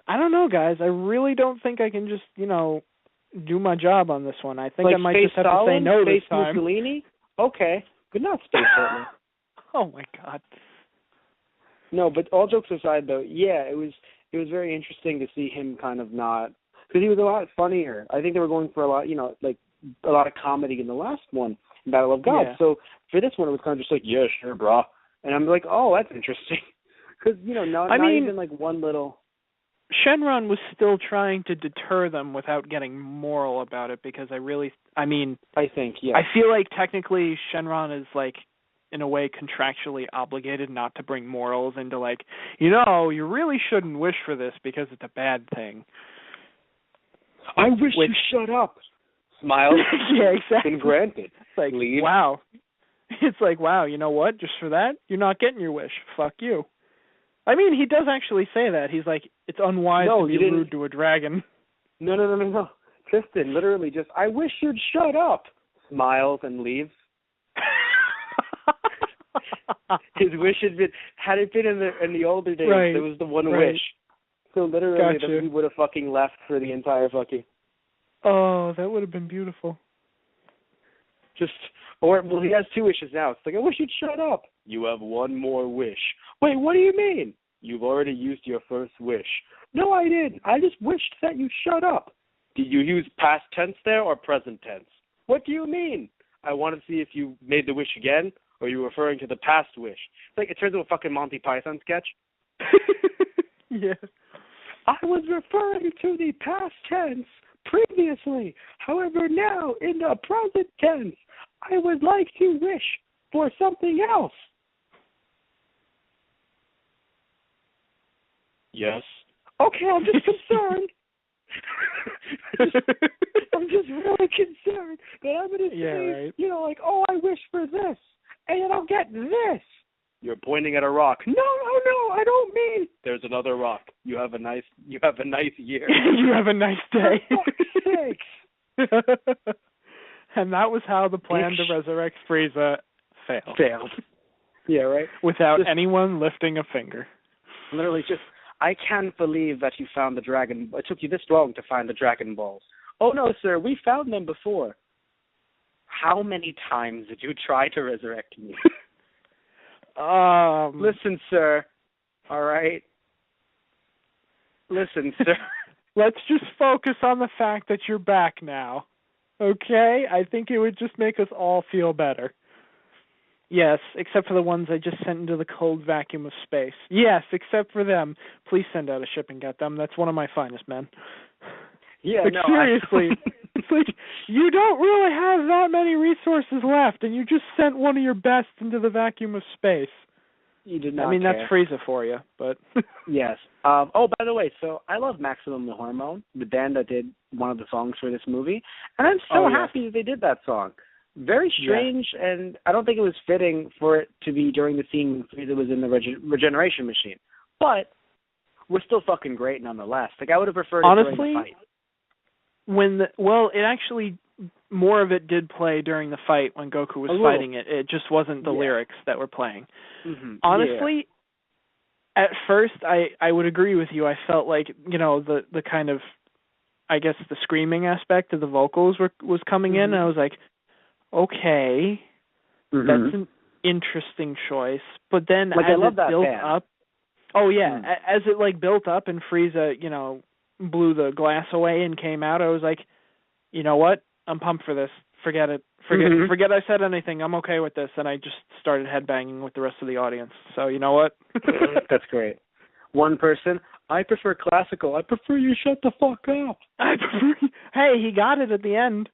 Speaker 1: I don't know, guys. I really don't think I can just, do my job on this one. I think
Speaker 2: like
Speaker 1: I might
Speaker 2: Space
Speaker 1: just have to say no
Speaker 2: Space
Speaker 1: this time.
Speaker 2: Mussolini? Okay. Good enough, Space Hitler.
Speaker 1: Oh, my God.
Speaker 2: No, but all jokes aside, though, it was very interesting to see him kind of not, because he was a lot funnier. I think they were going for a lot, like a lot of comedy in the last one, in Battle of Gods. Yeah. So for this one, it was kind of just like, yeah, sure, brah. And I'm like, oh, that's interesting, because not even like one little.
Speaker 1: Shenron was still trying to deter them without getting moral about it, because I think, yeah. I feel like technically Shenron is like, in a way, contractually obligated not to bring morals into, like, you really shouldn't wish for this because it's a bad thing.
Speaker 2: I wish you shut up. Smile.
Speaker 1: Yeah, exactly.
Speaker 2: Been granted.
Speaker 1: It's like,
Speaker 2: leave.
Speaker 1: Wow. It's like, wow, you know what? Just for that, you're not getting your wish. Fuck you. He does actually say that. He's like, it's unwise to be rude to a dragon.
Speaker 2: No. Tristan, literally just, I wish you'd shut up. Smiles and leaves. His wish had it been in the older days,
Speaker 1: Right,
Speaker 2: there was the one
Speaker 1: right.
Speaker 2: wish. So literally,
Speaker 1: Gotcha.
Speaker 2: he would have fucking left for the entire fucking.
Speaker 1: Oh, that would have been beautiful.
Speaker 2: He has two wishes now. It's like, I wish you'd shut up. You have one more wish. Wait, what do you mean? You've already used your first wish. No, I didn't. I just wished that you shut up. Did you use past tense there or present tense? What do you mean? I want to see if you made the wish again or you're referring to the past wish. It's like, it turns into a fucking Monty Python sketch.
Speaker 1: Yeah.
Speaker 2: I was referring to the past tense previously. However, now in the present tense, I would like to wish for something else. Yes. Okay, I'm just concerned. I'm just really concerned that I'm going to say,
Speaker 1: right.
Speaker 2: I wish for this, and then I'll get this. You're pointing at a rock. No, I don't mean. There's another rock. You have a nice year.
Speaker 1: You have a nice day.
Speaker 2: For fuck's sakes.
Speaker 1: And that was how the plan to resurrect Frieza failed.
Speaker 2: Yeah, right?
Speaker 1: Without anyone lifting a finger.
Speaker 2: Literally I can't believe that you found the Dragon. It took you this long to find the Dragon Balls. Oh, no, sir, we found them before. How many times did you try to resurrect me? Listen, sir. All right? Listen, sir.
Speaker 1: Let's just focus on the fact that you're back now. Okay? I think it would just make us all feel better. Yes, except for the ones I just sent into the cold vacuum of space. Yes, except for them. Please send out a ship and get them. That's one of my finest men.
Speaker 2: Yeah,
Speaker 1: seriously. It's like, you don't really have that many resources left, and you just sent one of your best into the vacuum of space.
Speaker 2: You did not
Speaker 1: care. That's Frieza for you, but...
Speaker 2: Yes. By the way, so I love Maximum the Hormone, the band that did one of the songs for this movie, and I'm so happy that they did that song. Very strange, and I don't think it was fitting for it to be during the scene when Frieza was in the regeneration machine. But we're still fucking great nonetheless. Like, I would have preferred it during the fight.
Speaker 1: It actually, more of it did play during the fight when Goku was fighting it. It just wasn't the lyrics that were playing.
Speaker 2: Mm-hmm.
Speaker 1: Honestly, at first, I would agree with you. I felt like, the kind of, I guess, the screaming aspect of the vocals was coming in, and I was like, okay, that's an interesting choice. But then as it built up, as it built up and Frieza, blew the glass away and came out, I was like, you know what? I'm pumped for this. Forget it. Forget I said anything. I'm okay with this. And I just started headbanging with the rest of the audience. So you know what?
Speaker 2: That's great. One person, I prefer classical. I prefer you shut the fuck up.
Speaker 1: Hey, he got it at the end.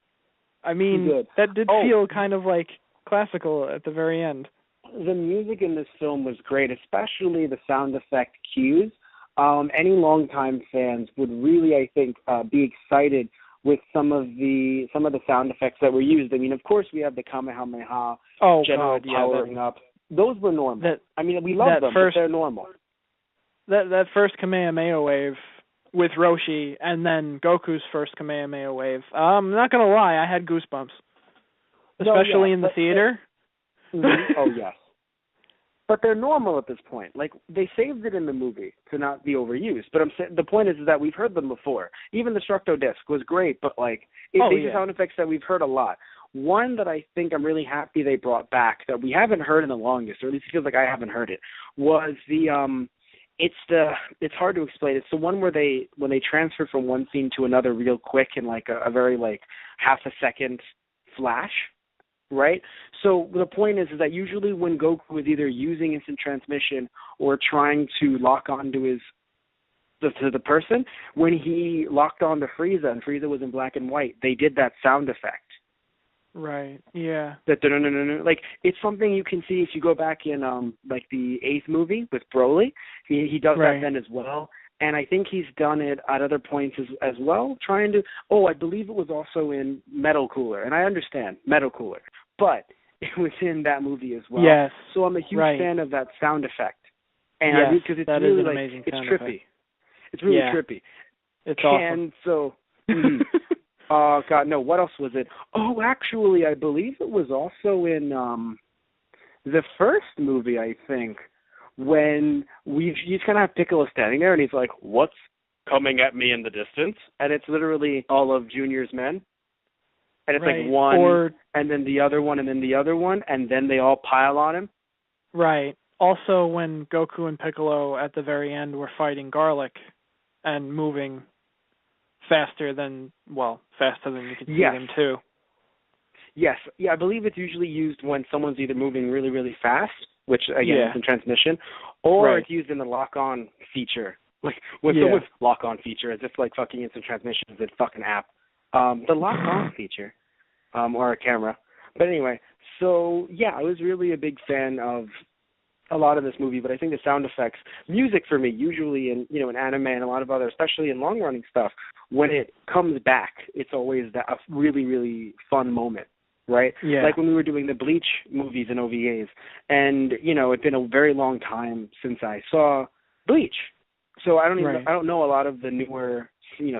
Speaker 1: I mean, that did feel kind of like classical at the very end.
Speaker 2: The music in this film was great, especially the sound effect cues. Any longtime fans would really, I think, be excited with some of the sound effects that were used. I mean, of course, we have the Kamehameha, general powering up. Those were normal. We love them, but they're normal.
Speaker 1: That first Kamehameha wave with Roshi, and then Goku's first Kamehameha wave. I'm not going to lie, I had goosebumps. Especially in the theater.
Speaker 2: Oh, yes. But they're normal at this point. Like, they saved it in the movie to not be overused. But the point is that we've heard them before. Even the Structo disc was great, but, these are sound effects that we've heard a lot. One that I think I'm really happy they brought back that we haven't heard in the longest, or at least it feels like I haven't heard it, was the... It's hard to explain. It's the one where when they transfer from one scene to another real quick in a very half a second flash, right? So the point is that usually when Goku is either using instant transmission or trying to lock onto the person, when he locked on to Frieza and Frieza was in black and white, they did that sound effect.
Speaker 1: Right. Yeah.
Speaker 2: It's something you can see if you go back in the 8th movie with Broly. He does that then as well, and I think he's done it at other points as well. Trying to. I believe it was also in Metal Cooler, and I understand Metal Cooler, but it was in that movie as well.
Speaker 1: Yes.
Speaker 2: So I'm a huge fan of that sound effect, and because it's
Speaker 1: that
Speaker 2: really
Speaker 1: is an amazing
Speaker 2: it's
Speaker 1: sound
Speaker 2: trippy.
Speaker 1: Effect.
Speaker 2: It's really trippy.
Speaker 1: It's awesome.
Speaker 2: And so. Oh, God, no, what else was it? Oh, actually, I believe it was also in the first movie, I think, when you just kind of have Piccolo standing there, and he's like, "What's coming at me in the distance?" And it's literally all of Junior's men. And it's
Speaker 1: right.
Speaker 2: like one,
Speaker 1: or,
Speaker 2: and then the other one, and then the other one, and then they all pile on him.
Speaker 1: Right. Also, when Goku and Piccolo at the very end were fighting Garlic and moving faster than you could see them too.
Speaker 2: Yes. Yeah, I believe it's usually used when someone's either moving really, really fast, which, again, is in transmission, or it's used in the lock-on feature. Like, when someone's lock-on feature, as if, like, fucking instant transmission is a fucking app. The lock-on feature, or a camera. But anyway, so, yeah, I was really a big fan of a lot of this movie, but I think the sound effects, music for me, usually in anime and a lot of other, especially in long-running stuff, when it comes back, it's always a really, really fun moment, right?
Speaker 1: Yeah.
Speaker 2: Like when we were doing the Bleach movies and OVAs, and, it'd been a very long time since I saw Bleach. So I don't know a lot of the newer,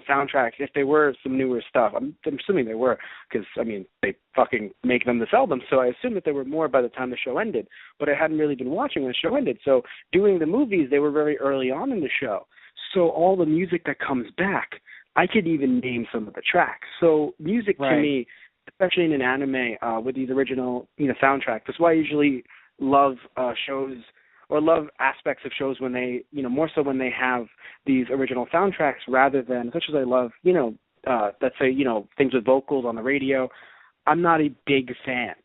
Speaker 2: soundtracks, if they were some newer stuff. I'm assuming they were, because, they fucking make them to sell them, so I assume that there were more by the time the show ended, but I hadn't really been watching when the show ended. So doing the movies, they were very early on in the show. So all the music that comes back, I could even name some of the tracks. So music to me, especially in an anime with these original, soundtracks, that's why I usually love shows or love aspects of shows when they, more so when they have these original soundtracks rather than, such as I love, let's say, things with vocals on the radio. I'm not a big fan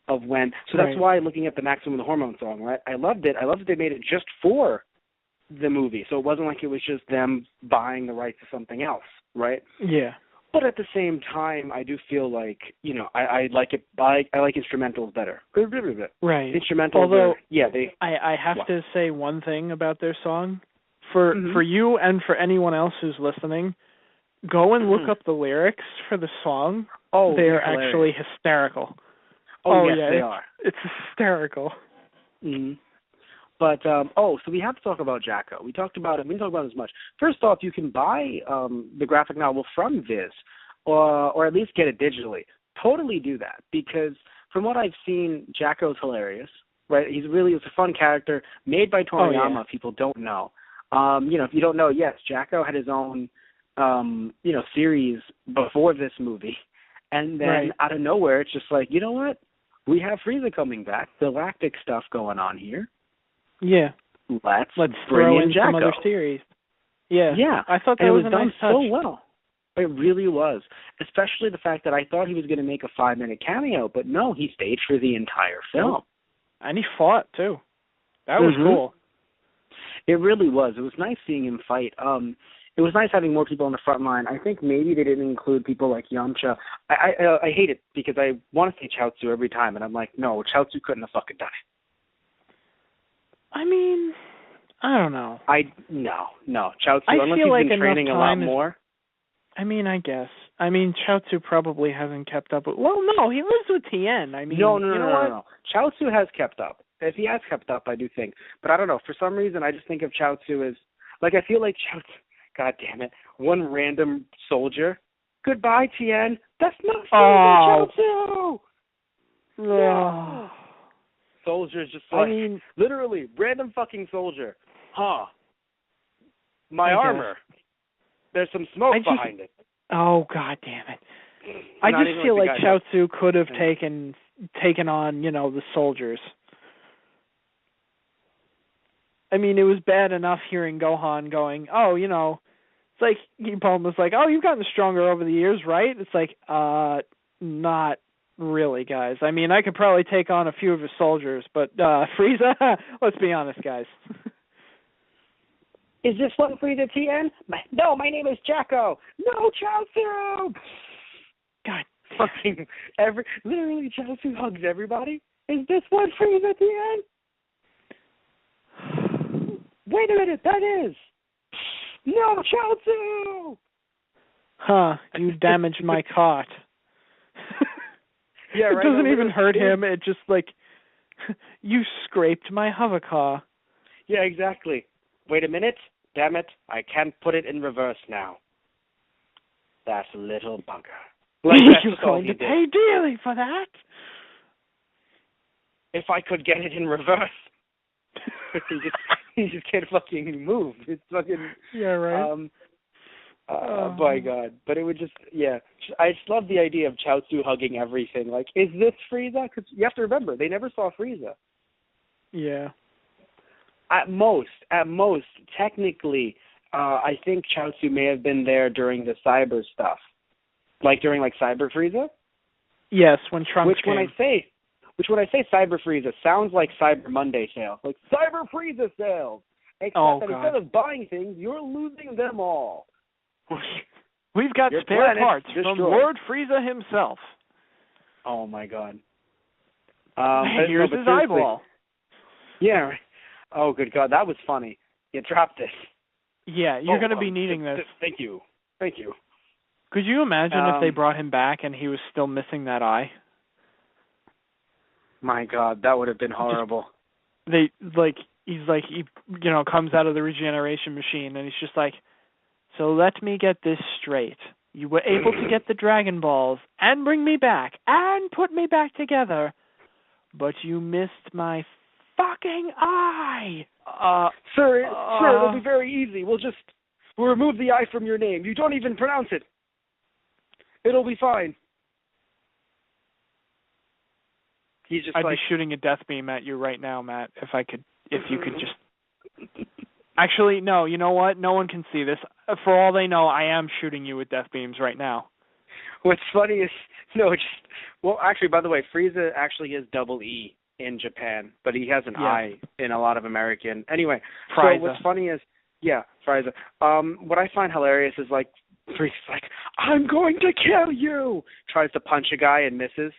Speaker 2: of when, so that's why looking at the Maximum the Hormone song, right? I loved it. I loved that they made it just for the movie. So it wasn't like it was just them buying the rights to something else, right?
Speaker 1: Yeah.
Speaker 2: But at the same time, I do feel like, I like it. I like instrumentals better.
Speaker 1: Right.
Speaker 2: Instrumentals.
Speaker 1: Although,
Speaker 2: I
Speaker 1: have to say one thing about their song. For you and for anyone else who's listening, go and look up the lyrics for the song.
Speaker 2: Oh,
Speaker 1: they're actually hysterical.
Speaker 2: Yes, they are.
Speaker 1: It's hysterical.
Speaker 2: Mm-hmm. But, so we have to talk about Jacko. We talked about it. We didn't talk about it as much. First off, you can buy the graphic novel from Viz, or at least get it digitally. Totally do that, because from what I've seen, Jacko's hilarious, right? He's a fun character, made by Toriyama, people don't know. If you don't know, yes, Jacko had his own, series before this movie. And then out of nowhere, it's just like, you know what? We have Frieza coming back, galactic stuff going on here.
Speaker 1: Yeah.
Speaker 2: Let's
Speaker 1: throw
Speaker 2: bring
Speaker 1: in
Speaker 2: Jacko.
Speaker 1: some other series. Yeah.
Speaker 2: Yeah.
Speaker 1: I thought that
Speaker 2: and
Speaker 1: was
Speaker 2: it was
Speaker 1: a nice
Speaker 2: done
Speaker 1: touch.
Speaker 2: so well. It really was. Especially the fact that I thought he was going to make a 5-minute cameo, but no, he stayed for the entire film.
Speaker 1: And he fought, too. That was cool.
Speaker 2: It really was. It was nice seeing him fight. It was nice having more people on the front line. I think maybe they didn't include people like Yamcha. I hate it because I want to say Chaozu every time, and I'm like, no, Chaozu couldn't have fucking done it.
Speaker 1: I mean, I don't know.
Speaker 2: No. Chaozu, unless he's been training a lot more.
Speaker 1: I mean, I guess. I mean, Chaozu probably hasn't kept up with... Well, no, he lives with Tien. I mean,
Speaker 2: No. Chaozu has kept up. If he has kept up, I do think. But I don't know. For some reason, I just think of Chaozu as... Like, I feel like Chaozu... God damn it. One random soldier. Goodbye, Tien. That's not fair, Chaozu! No. Soldier's just like, literally, random fucking soldier. My armor. There's some smoke behind it.
Speaker 1: Oh, God damn it. I just feel like Chaozu could have taken on, the soldiers. I mean, it was bad enough hearing Gohan going, it's like, Bulma was like, you've gotten stronger over the years, right? It's like, not really, guys. I mean, I could probably take on a few of his soldiers, but Frieza, let's be honest, guys.
Speaker 2: Is this one Frieza Tien? No, my name is Jacko. No, Chaozu! God, fucking literally Chaozu hugs everybody. Is this one Frieza Tien? Wait a minute, that is. No, Chaozu!
Speaker 1: You damaged my cart.
Speaker 2: Yeah, right.
Speaker 1: It doesn't even hurt him. It just you scraped my hover car.
Speaker 2: Yeah, exactly. Wait a minute. Damn it. I can't put it in reverse now. That little bugger.
Speaker 1: You're going to pay dearly for that.
Speaker 2: if I could get it in reverse. he just can't fucking move. It's fucking
Speaker 1: right.
Speaker 2: my God. But it would just, I just love the idea of Chaozu hugging everything. Like, is this Frieza? Because you have to remember, they never saw Frieza.
Speaker 1: Yeah.
Speaker 2: At most, technically, I think Chaozu may have been there during the Cyber stuff. Like during, like, Cyber Frieza?
Speaker 1: Yes, when Trunks came.
Speaker 2: When I say Cyber Frieza, sounds like Cyber Monday sales. Like, Cyber Frieza sales! Except that instead of buying things, you're losing them all.
Speaker 1: We've got
Speaker 2: Your
Speaker 1: spare parts
Speaker 2: destroyed.
Speaker 1: from Lord Frieza himself.
Speaker 2: Oh, my God.
Speaker 1: Here's his eyeball.
Speaker 2: Yeah. Oh, good God. That was funny. You dropped this.
Speaker 1: Yeah, you're going to be needing this.
Speaker 2: Thank you.
Speaker 1: Could you imagine if they brought him back and he was still missing that eye?
Speaker 2: My God, that would have been horrible.
Speaker 1: He comes out of the regeneration machine and he's just like, so let me get this straight. You were able to get the Dragon Balls and bring me back and put me back together, but you missed my fucking eye.
Speaker 2: Sir, it'll be very easy. We'll remove the I from your name. You don't even pronounce it. It'll be fine. He's just
Speaker 1: I'd be shooting a death beam at you right now, Matt, if you could just... Actually, no, you know what? No one can see this. For all they know, I am shooting you with death beams right now.
Speaker 2: What's funny is, actually, by the way, Frieza actually is double E in Japan, but he has an I in a lot of American. Anyway,
Speaker 1: Frieza.
Speaker 2: So what's funny is, Frieza. What I find hilarious is, like, Frieza's like, I'm going to kill you! Tries to punch a guy and misses.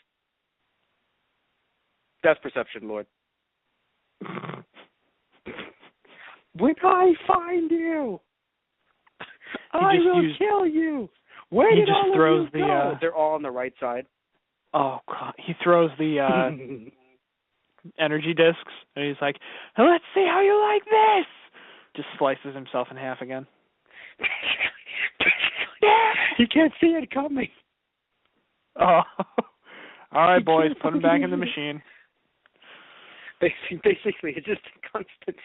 Speaker 2: Depth perception, Lord. When I find you, I will kill you. Where did all of you go? They're all on the right side.
Speaker 1: Oh, God. He throws the energy discs, and he's like, let's see how you like this! Just slices himself in half again.
Speaker 2: He can't see it coming.
Speaker 1: Oh. All right, boys, put him back in the machine.
Speaker 2: Basically, it's just constant.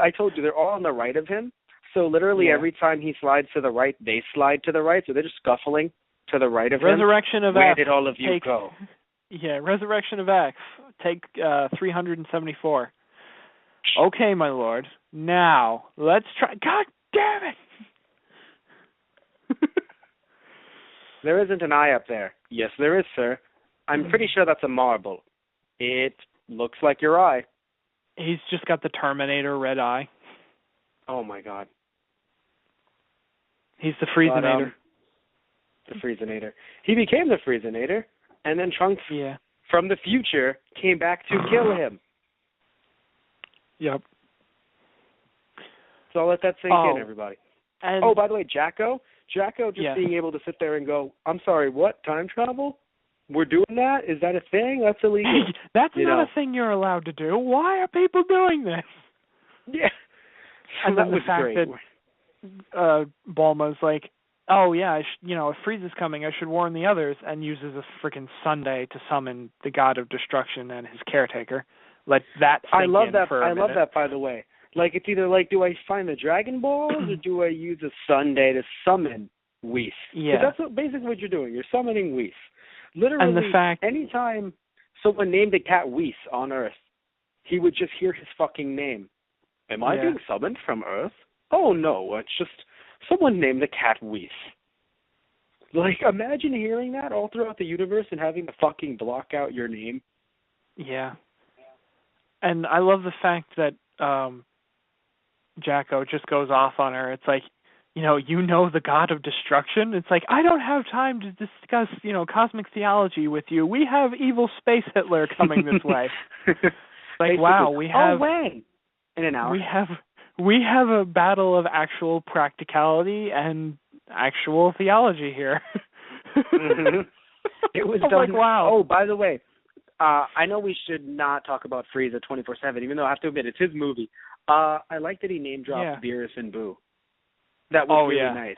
Speaker 2: I told you, they're all on the right of him. So literally every time he slides to the right, they slide to the right. So they're just scuffling to the right of him.
Speaker 1: Resurrection of
Speaker 2: Where
Speaker 1: X.
Speaker 2: Did all of you go?
Speaker 1: Yeah, Resurrection of X. Take 374. Okay, my lord. Now, let's try. God damn it!
Speaker 2: There isn't an eye up there. Yes, there is, sir. I'm pretty sure that's a marble. It looks like your eye.
Speaker 1: He's just got the Terminator red eye.
Speaker 2: Oh, my God.
Speaker 1: He's the Friezinator.
Speaker 2: The Friezinator. He became the Friezinator, and then Trunks from the future came back to kill him.
Speaker 1: Yep.
Speaker 2: So I'll let that sink in, everybody.
Speaker 1: And
Speaker 2: by the way, Jacko just being able to sit there and go, I'm sorry, what? Time travel? We're doing that? Is that a thing? That's illegal.
Speaker 1: That's not a thing you're allowed to do. Why are people doing this?
Speaker 2: Yeah.
Speaker 1: And then the fact that Bulma's like, oh, yeah, if Frieza's coming, I should warn the others, and uses a freaking Sunday to summon the god of destruction and his caretaker. Let that sink in for a minute.
Speaker 2: I love that, by the way. Like, it's either like, do I find the Dragon Balls, or do I use a Sunday to summon Whis?
Speaker 1: Yeah.
Speaker 2: That's basically what you're doing. You're summoning Whis. Literally,
Speaker 1: and the fact,
Speaker 2: anytime someone named a cat Whis on Earth, he would just hear his fucking name. Am I being summoned from Earth? Oh, no, it's just someone named the cat Whis. Like, imagine hearing that all throughout the universe and having to fucking block out your name.
Speaker 1: Yeah. And I love the fact that Jacko just goes off on her. It's like, you know the god of destruction? It's like, I don't have time to discuss, cosmic theology with you. We have evil space Hitler coming this way. Like, wow, we have...
Speaker 2: Oh, when? In an hour.
Speaker 1: We have a battle of actual practicality and actual theology here.
Speaker 2: Mm-hmm. It was done.
Speaker 1: Like, wow.
Speaker 2: Oh, by the way, I know we should not talk about Frieza 24/7, even though I have to admit it's his movie. I like that he name dropped Beerus and Boo. That was really nice.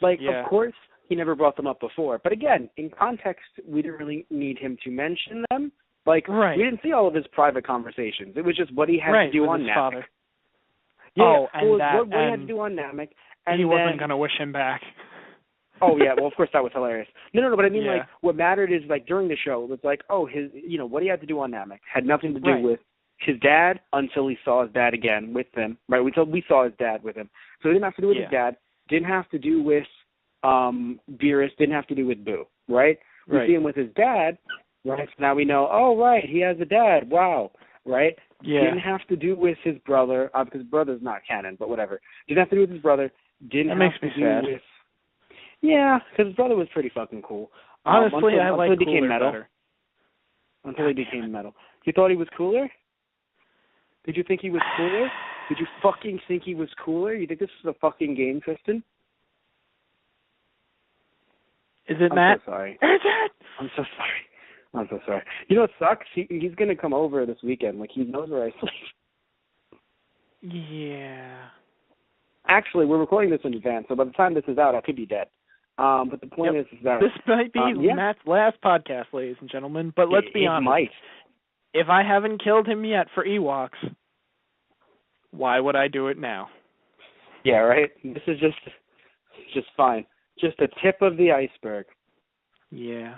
Speaker 2: Like, of course, he never brought them up before. But again, in context, we didn't really need him to mention them. Like,
Speaker 1: Right.
Speaker 2: we didn't see all of his private conversations. It was just what he had
Speaker 1: right,
Speaker 2: to do
Speaker 1: with
Speaker 2: on
Speaker 1: his
Speaker 2: Namek.
Speaker 1: father.
Speaker 2: Yeah,
Speaker 1: Oh, and
Speaker 2: well,
Speaker 1: that,
Speaker 2: what he had
Speaker 1: and
Speaker 2: to do on Namek. And
Speaker 1: he wasn't
Speaker 2: then,
Speaker 1: going to wish him back.
Speaker 2: oh, yeah, well, of course that was hilarious. No, but I mean,
Speaker 1: Yeah.
Speaker 2: like, what mattered is, like, during the show, it was like, oh, what he had to do on Namek had nothing to do
Speaker 1: Right.
Speaker 2: with his dad until he saw his dad again with them, right? We saw his dad with him. So it didn't have to do with his dad, didn't have to do with Beerus, didn't have to do with Boo, right? We see him with his dad, right? So now we know, oh, right, he has a dad, wow, right?
Speaker 1: Yeah.
Speaker 2: Didn't have to do with his brother, because his brother's not canon, but whatever. Didn't have to do with his brother, didn't
Speaker 1: That
Speaker 2: have
Speaker 1: makes
Speaker 2: to
Speaker 1: me
Speaker 2: do
Speaker 1: sad.
Speaker 2: with... Yeah, because his brother was pretty fucking cool.
Speaker 1: Honestly, I
Speaker 2: until
Speaker 1: like
Speaker 2: he became
Speaker 1: Cooler
Speaker 2: metal.
Speaker 1: better.
Speaker 2: Until he became metal. You thought he was cooler? Did you think he was cooler? Did you fucking think he was cooler? You think this is a fucking game, Tristan?
Speaker 1: Is it
Speaker 2: I'm
Speaker 1: Matt?
Speaker 2: so sorry.
Speaker 1: Is it?
Speaker 2: I'm so sorry. You know what sucks? He's going to come over this weekend. Like, he knows where I sleep.
Speaker 1: Yeah.
Speaker 2: Actually, we're recording this in advance, so by the time this is out, I could be dead. But the point is that...
Speaker 1: This might be
Speaker 2: yeah.
Speaker 1: Matt's last podcast, ladies and gentlemen, but let's be honest.
Speaker 2: It might.
Speaker 1: If I haven't killed him yet for Ewoks, why would I do it now?
Speaker 2: Yeah, right? This is just fine. Just the tip of the iceberg.
Speaker 1: Yeah.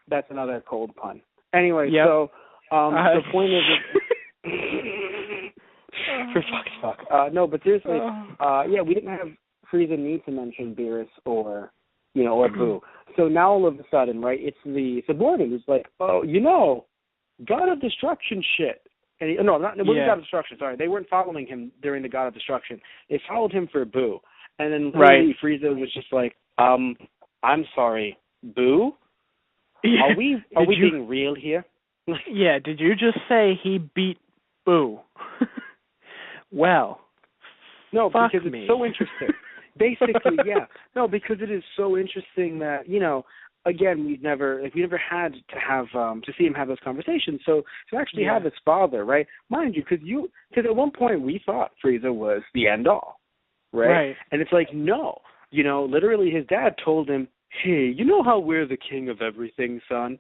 Speaker 2: That's another cold pun. Anyway,
Speaker 1: Yep.
Speaker 2: so the point is... for fuck's sake. No, but seriously, we didn't have Frieza need to mention Beerus or Boo. So now all of a sudden, right, it's the subordinate who's like, oh, God of Destruction shit. And it wasn't God of Destruction, sorry. They weren't following him during the God of Destruction. They followed him for Boo. And then literally Frieza was just like, I'm sorry, Boo? Are we being real here?
Speaker 1: Yeah, did you just say he beat Boo? Well,
Speaker 2: no,
Speaker 1: fuck
Speaker 2: because
Speaker 1: me.
Speaker 2: It's so interesting. Basically, yeah. No, because it is so interesting that, again, we never had to have to see him have those conversations. So to actually have his father, right? Mind you, because at one point we thought Frieza was the end all, right? And it's like, no, literally his dad told him, hey, you know how we're the king of everything, son?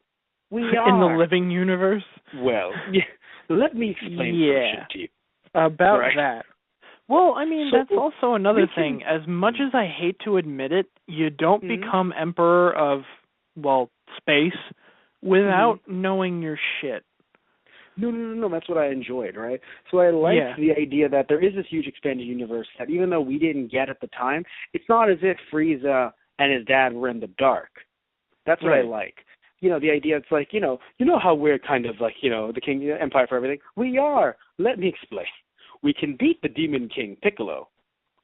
Speaker 2: We are.
Speaker 1: In the living universe?
Speaker 2: Well, let me explain some shit to you.
Speaker 1: About that. Well, I mean, that's also another thing. As much as I hate to admit it, you don't become emperor of, space without knowing your shit.
Speaker 2: No, that's what I enjoyed, right? So I liked the idea that there is this huge expanded universe that even though we didn't get at the time, it's not as if Frieza and his dad were in the dark. That's what I like. The idea, it's like, you know how we're kind of like, the king, empire for everything? We are. Let me explain. We can beat the Demon King, Piccolo,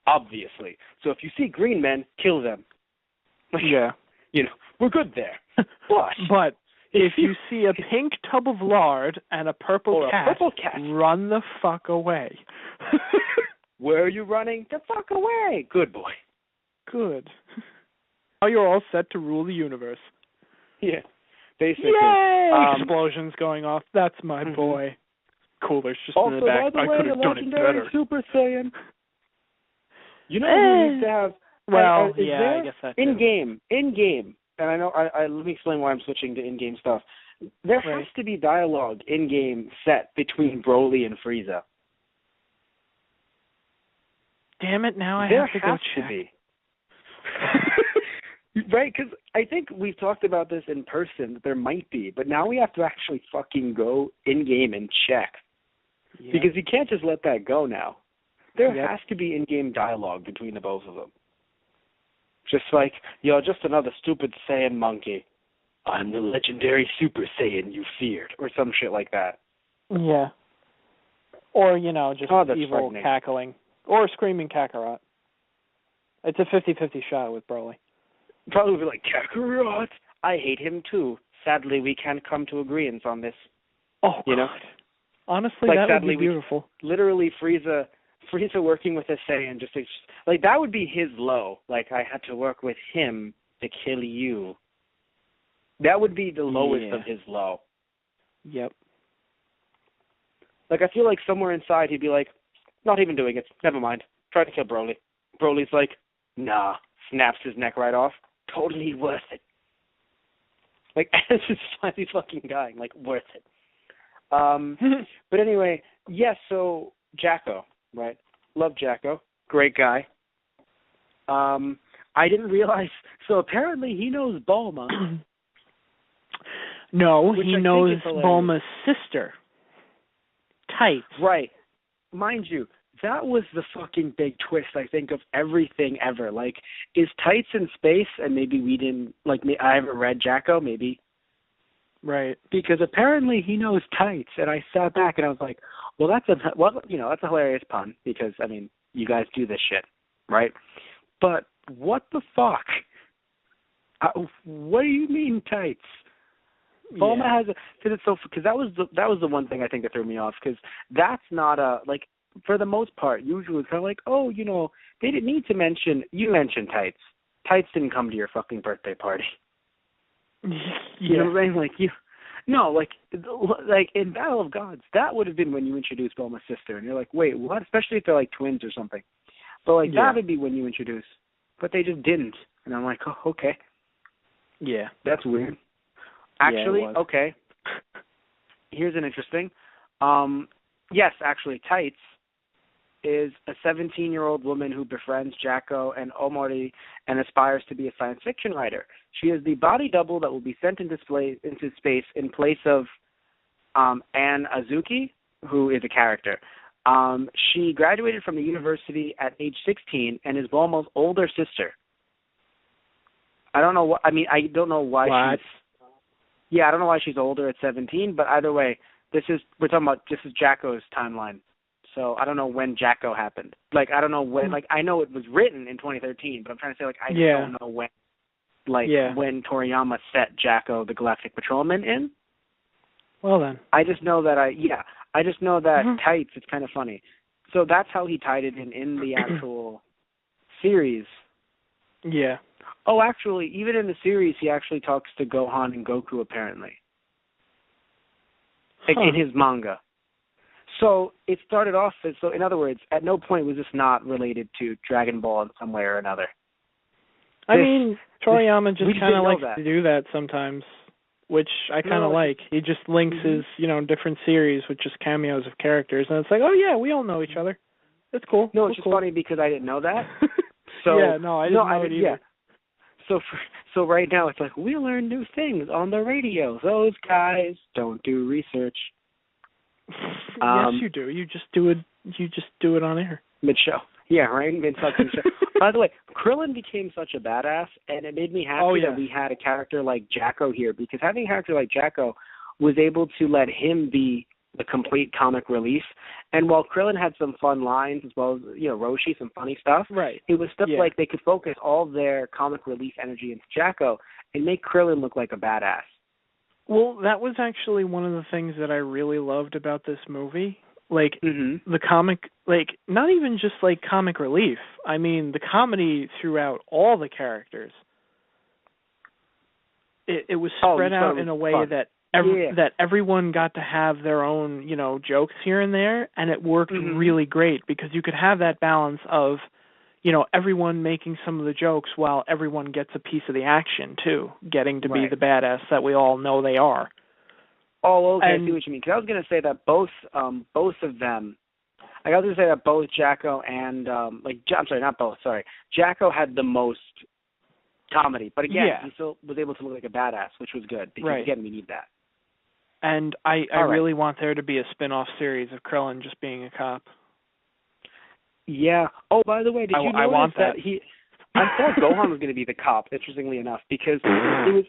Speaker 2: obviously. So if you see green men, kill them. We're good there.
Speaker 1: But if you see a pink tub of lard and a purple cat, run the fuck away.
Speaker 2: Where are you running? The fuck away. Good boy.
Speaker 1: Good. Now you're all set to rule the universe.
Speaker 2: Yeah, basically.
Speaker 1: Yay! Explosions going off. That's my boy. Cooler's just
Speaker 2: also,
Speaker 1: in the back.
Speaker 2: by the way,
Speaker 1: I could have done it better.
Speaker 2: Super Saiyan. You know who needs to have...
Speaker 1: I guess that
Speaker 2: in game, and I know, let me explain why I'm switching to in-game stuff. There has to be dialogue in-game set between Broly and Frieza.
Speaker 1: Damn it, now I have to go check.
Speaker 2: There has to be. Right, because I think we've talked about this in person, that there might be, but now we have to actually fucking go in-game and check. Yep. Because you can't just let that go now. There has to be in-game dialogue between the both of them. Just like, you're just another stupid Saiyan monkey. I'm the legendary Super Saiyan you feared, or some shit like that.
Speaker 1: Yeah. Or, just evil cackling. Or screaming Kakarot. It's a 50-50 shot with Broly.
Speaker 2: Probably be like, Kakarot! I hate him too. Sadly, we can't come to agreement on this.
Speaker 1: Oh, God. Honestly, that would be beautiful.
Speaker 2: Literally, Frieza working with a Saiyan, that would be his low. Like, I had to work with him to kill you. That would be the lowest of his low.
Speaker 1: Yep.
Speaker 2: Like, I feel like somewhere inside he'd be like, not even doing it. Never mind. Try to kill Broly. Broly's like, nah. Snaps his neck right off. Totally worth it. Like, Ash is finally fucking dying. Like, worth it. But anyway, yes, so Jacko, right? Love Jacko. Great guy. I didn't realize, so apparently he knows Bulma.
Speaker 1: No,
Speaker 2: Which
Speaker 1: he
Speaker 2: I
Speaker 1: knows
Speaker 2: think is hilarious.
Speaker 1: Bulma's sister. Tights.
Speaker 2: Right. Mind you, that was the fucking big twist, I think, of everything ever. Like, is Tights in space? And maybe we didn't, like, I haven't read Jacko, maybe.
Speaker 1: Right.
Speaker 2: Because apparently he knows Tights. And I sat back and I was like, well, that's a hilarious pun. Because, I mean, you guys do this shit, right? But what the fuck? What do you mean Tights? Bulma has because that was the one thing I think that threw me off, because that's not like, for the most part usually it's kind of like, oh, they didn't need to mention, you mentioned Tights. Tights didn't come to your fucking birthday party. You know what I'm saying? Like in Battle of Gods, that would have been when you introduced Bulma's sister, and you're like, wait, what? Especially if they're like twins or something. But like that would be when you introduce, but they just didn't, and I'm like, oh, okay.
Speaker 1: Yeah.
Speaker 2: That's weird. Actually, okay. Here's an interesting. Yes, actually, Tights is a 17-year-old woman who befriends Jacko and Omori and aspires to be a science fiction writer. She is the body double that will be sent into space in place of Anne Azuki, who is a character. She graduated from the university at age 16 and is Bulma's older sister. I don't know what. I mean, I don't know why she's. Yeah, I don't know why she's older at 17, but either way, this is Jacko's timeline. So I don't know when Jacko happened. Like, I don't know when. Like, I know it was written in 2013, but I'm trying to say, like, I don't know when. Like, when Toriyama set Jacko the Galactic Patrolman in.
Speaker 1: Well then.
Speaker 2: I just know that Tights. It's kind of funny. So that's how he tied it in the actual series.
Speaker 1: Yeah.
Speaker 2: Oh, actually, even in the series, he actually talks to Gohan and Goku, apparently. In his manga. So it started off as, so in other words, at no point was this not related to Dragon Ball in some way or another.
Speaker 1: I mean, Toriyama just kind of likes to do that sometimes, which I kind of like. He just links his, different series with just cameos of characters, and it's like, oh yeah, we all know each other. It's cool.
Speaker 2: No, it's just funny because I didn't know that. So
Speaker 1: I didn't know it either. Yeah.
Speaker 2: So right now it's like, we learn new things on the radio. Those guys don't do research.
Speaker 1: Yes, you do. You just do it on air.
Speaker 2: Mid-show. Yeah, right? Mid-show. By the way, Krillin became such a badass, and it made me happy that we had a character like Jacko here, because having a character like Jacko was able to let him be the complete comic relief. And while Krillin had some fun lines, as well as, Roshi, some funny stuff,
Speaker 1: right?
Speaker 2: It was stuff like they could focus all their comic relief energy into Jacko and make Krillin look like a badass.
Speaker 1: Well, that was actually one of the things that I really loved about this movie. Like, the comic, like, not even just, like, comic relief. I mean, the comedy throughout all the characters. It was spread out in a way that that everyone got to have their own, jokes here and there, and it worked really great, because you could have that balance of, everyone making some of the jokes while everyone gets a piece of the action, too, getting to be the badass that we all know they are.
Speaker 2: Oh, okay, I see what you mean. Because I was going to say that both of them, I was going to say that both Jacko and, Jacko had the most comedy. But again, he still was able to look like a badass, which was good, because again, we need that.
Speaker 1: And I really want there to be a spin-off series of Krillin just being a cop.
Speaker 2: Yeah. Oh, by the way, did you notice that I thought Gohan was going to be the cop, interestingly enough, because it was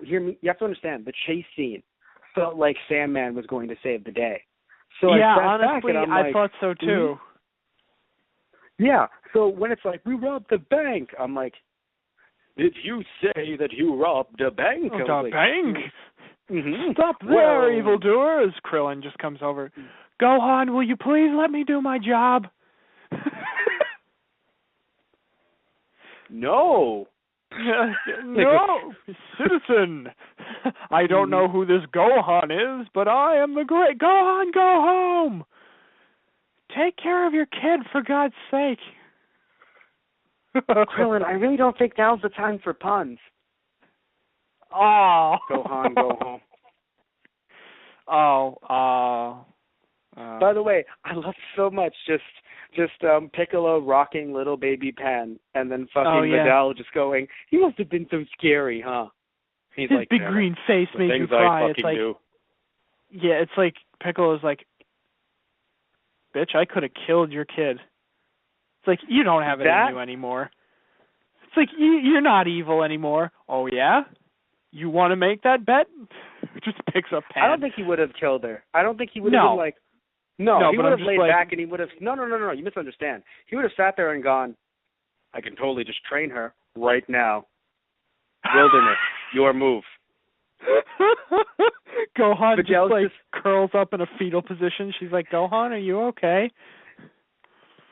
Speaker 2: hear me. You have to understand, the chase scene felt like Sandman was going to save the day. So
Speaker 1: honestly, I thought so too.
Speaker 2: Yeah. So when it's like, we robbed the bank, I'm like, did you say that you robbed a bank?
Speaker 1: The bank? Stop there, evildoers! Krillin just comes over. Gohan, will you please let me do my job?
Speaker 2: No.
Speaker 1: No, citizen. I don't know who this Gohan is, but I am the great Gohan. Go home. Take care of your kid, for God's sake.
Speaker 2: Krillin, I really don't think now's the time for puns.
Speaker 1: Oh.
Speaker 2: Gohan, go home.
Speaker 1: Oh.
Speaker 2: By the way, I love so much just Piccolo rocking little baby Pan, and then fucking Vidal just going, he must have been so scary, huh? He's
Speaker 1: his
Speaker 2: like,
Speaker 1: big green face made you cry. It's like, yeah, it's like Piccolo's like, bitch, I could have killed your kid. It's like, you don't have it in you anymore. It's like, you're not evil anymore. Oh, yeah? You want to make that bet? Just picks up Pan.
Speaker 2: I don't think he would have killed her. I don't think he would have been like, he would have laid back and he would have, no, you misunderstand. He would have sat there and gone, I can totally just train her right now. Wilderness, your move.
Speaker 1: Gohan just curls up in a fetal position. She's like, Gohan, are you okay?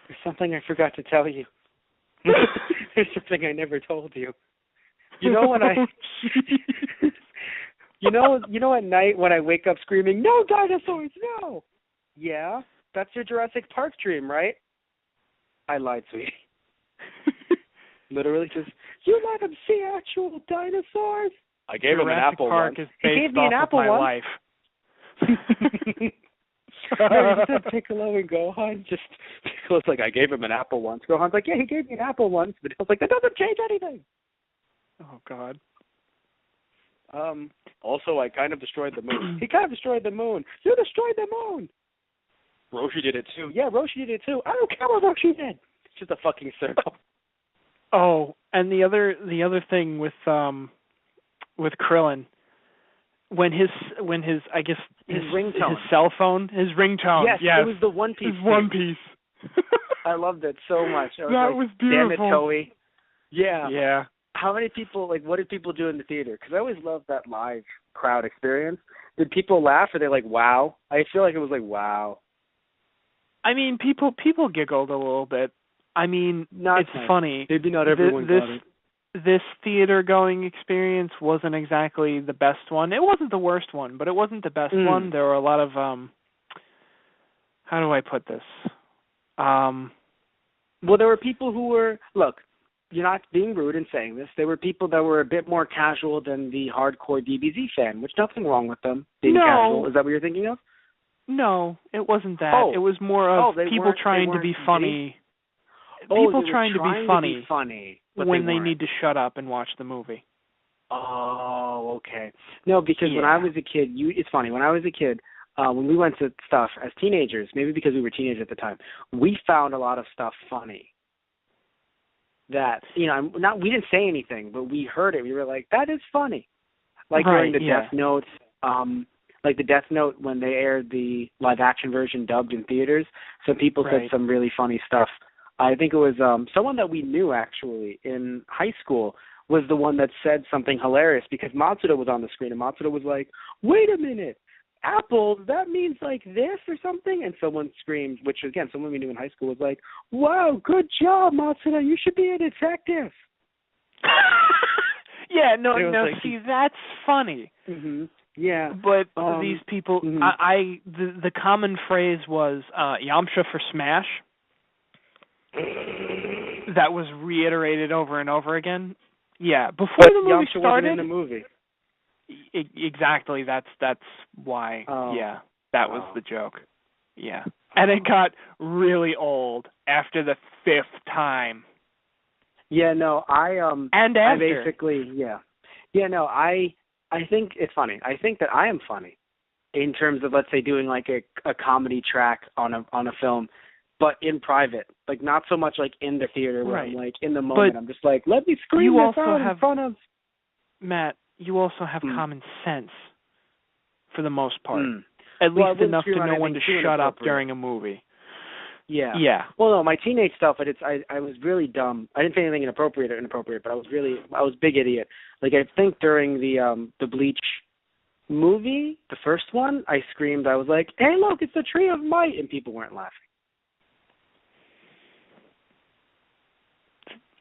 Speaker 2: There's something I forgot to tell you. There's something I never told you. You know when you know at night when I wake up screaming, no dinosaurs, no! Yeah, that's your Jurassic Park dream, right? I lied, sweetie. Literally just, you let him see actual dinosaurs? I gave him an apple
Speaker 1: Park
Speaker 2: once.
Speaker 1: Is based he gave me an apple once. Life.
Speaker 2: No, you said Piccolo and Gohan. Piccolo's like, I gave him an apple once. Gohan's like, yeah, he gave me an apple once. But I was like, that doesn't change anything.
Speaker 1: Oh, God.
Speaker 2: Also, I kind of destroyed the moon. He kind of destroyed the moon. You destroyed the moon. Roshi did it too. Yeah, Roshi did it too. I don't care what Roshi did. It's just a fucking circle.
Speaker 1: Oh, and the other thing with Krillin, when his I guess his
Speaker 2: ringtone,
Speaker 1: his cell phone, his ringtone.
Speaker 2: Yes, it was the One Piece.
Speaker 1: His One Piece.
Speaker 2: I loved it so much.
Speaker 1: That was beautiful.
Speaker 2: Damn it, Toei. Yeah.
Speaker 1: Yeah.
Speaker 2: How many people, what did people do in the theater? Because I always loved that live crowd experience. Did people laugh? Or they like, wow? I feel like it was like, wow.
Speaker 1: I mean, people giggled a little bit. I mean, it's funny.
Speaker 2: Maybe not everyone got it.
Speaker 1: This theater-going experience wasn't exactly the best one. It wasn't the worst one, but it wasn't the best one. There were a lot of, how do I put this?
Speaker 2: Well, there were people who were, look, you're not being rude in saying this. There were people that were a bit more casual than the hardcore DBZ fan, which nothing wrong with them being casual. Is that what you're thinking of?
Speaker 1: No, it wasn't that. It was more of people trying to be funny. People trying to be funny when they need to shut up and watch the movie.
Speaker 2: Oh, okay. No, because when I was a kid, it's funny. When I was a kid, when we went to stuff as teenagers, maybe because we were teenagers at the time, we found a lot of stuff funny. That, we didn't say anything, but we heard it. We were like, that is funny. Like during the Death Note, like the Death Note when they aired the live action version dubbed in theaters, some people said some really funny stuff. I think it was someone that we knew actually in high school was the one that said something hilarious because Matsuda was on the screen and Matsuda was like, wait a minute, apples, that means like this or something? And someone screamed, which again, someone we knew in high school was like, wow, good job, Matsuda, you should be a detective.
Speaker 1: See, that's funny.
Speaker 2: Mm-hmm. Yeah.
Speaker 1: But these people, the common phrase was Yamcha for smash. That was reiterated over and over again. Yeah, before the movie
Speaker 2: Yamcha
Speaker 1: started.
Speaker 2: Wasn't in the movie.
Speaker 1: Exactly. That's why. Yeah, that was the joke. Yeah, and it got really old after the 5th time.
Speaker 2: Yeah. No.
Speaker 1: And after.
Speaker 2: I basically. Yeah. Yeah. No. I think it's funny. I think that I am funny, in terms of, let's say, doing like a comedy track on a film. But in private, like not so much like in the theater where I'm like in the moment. I'm just like, let me scream this out in front of.
Speaker 1: Matt, you also have common sense for the most part. At least enough to know when to shut up during a movie.
Speaker 2: Yeah.
Speaker 1: Yeah.
Speaker 2: Well, no, my teenage stuff, I was really dumb. I didn't say anything inappropriate, but I was big idiot. Like I think during the Bleach movie, the first one, I screamed. I was like, hey, look, it's the Tree of Might, and people weren't laughing.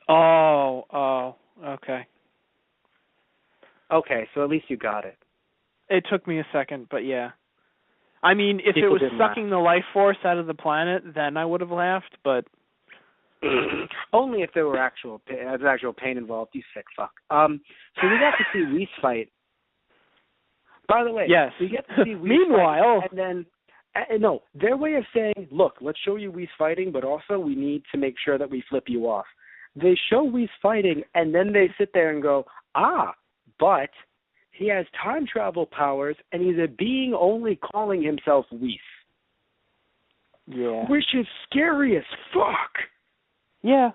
Speaker 1: Oh, okay.
Speaker 2: Okay, so at least you got it.
Speaker 1: It took me a second, but yeah. I mean, if it was sucking the life force out of the planet, then I would have laughed, but
Speaker 2: Only if there were actual pain involved. You sick fuck. So we got to see Whis fight. By the way,
Speaker 1: yes.
Speaker 2: we get to see Whis
Speaker 1: Meanwhile,
Speaker 2: fight, and then no, their way of saying, look, let's show you Whis fighting, but also we need to make sure that we flip you off. They show Whis fighting, and then they sit there and go, but he has time travel powers, and he's a being only calling himself Whis.
Speaker 1: Yeah.
Speaker 2: Which is scary as fuck.
Speaker 1: Yeah.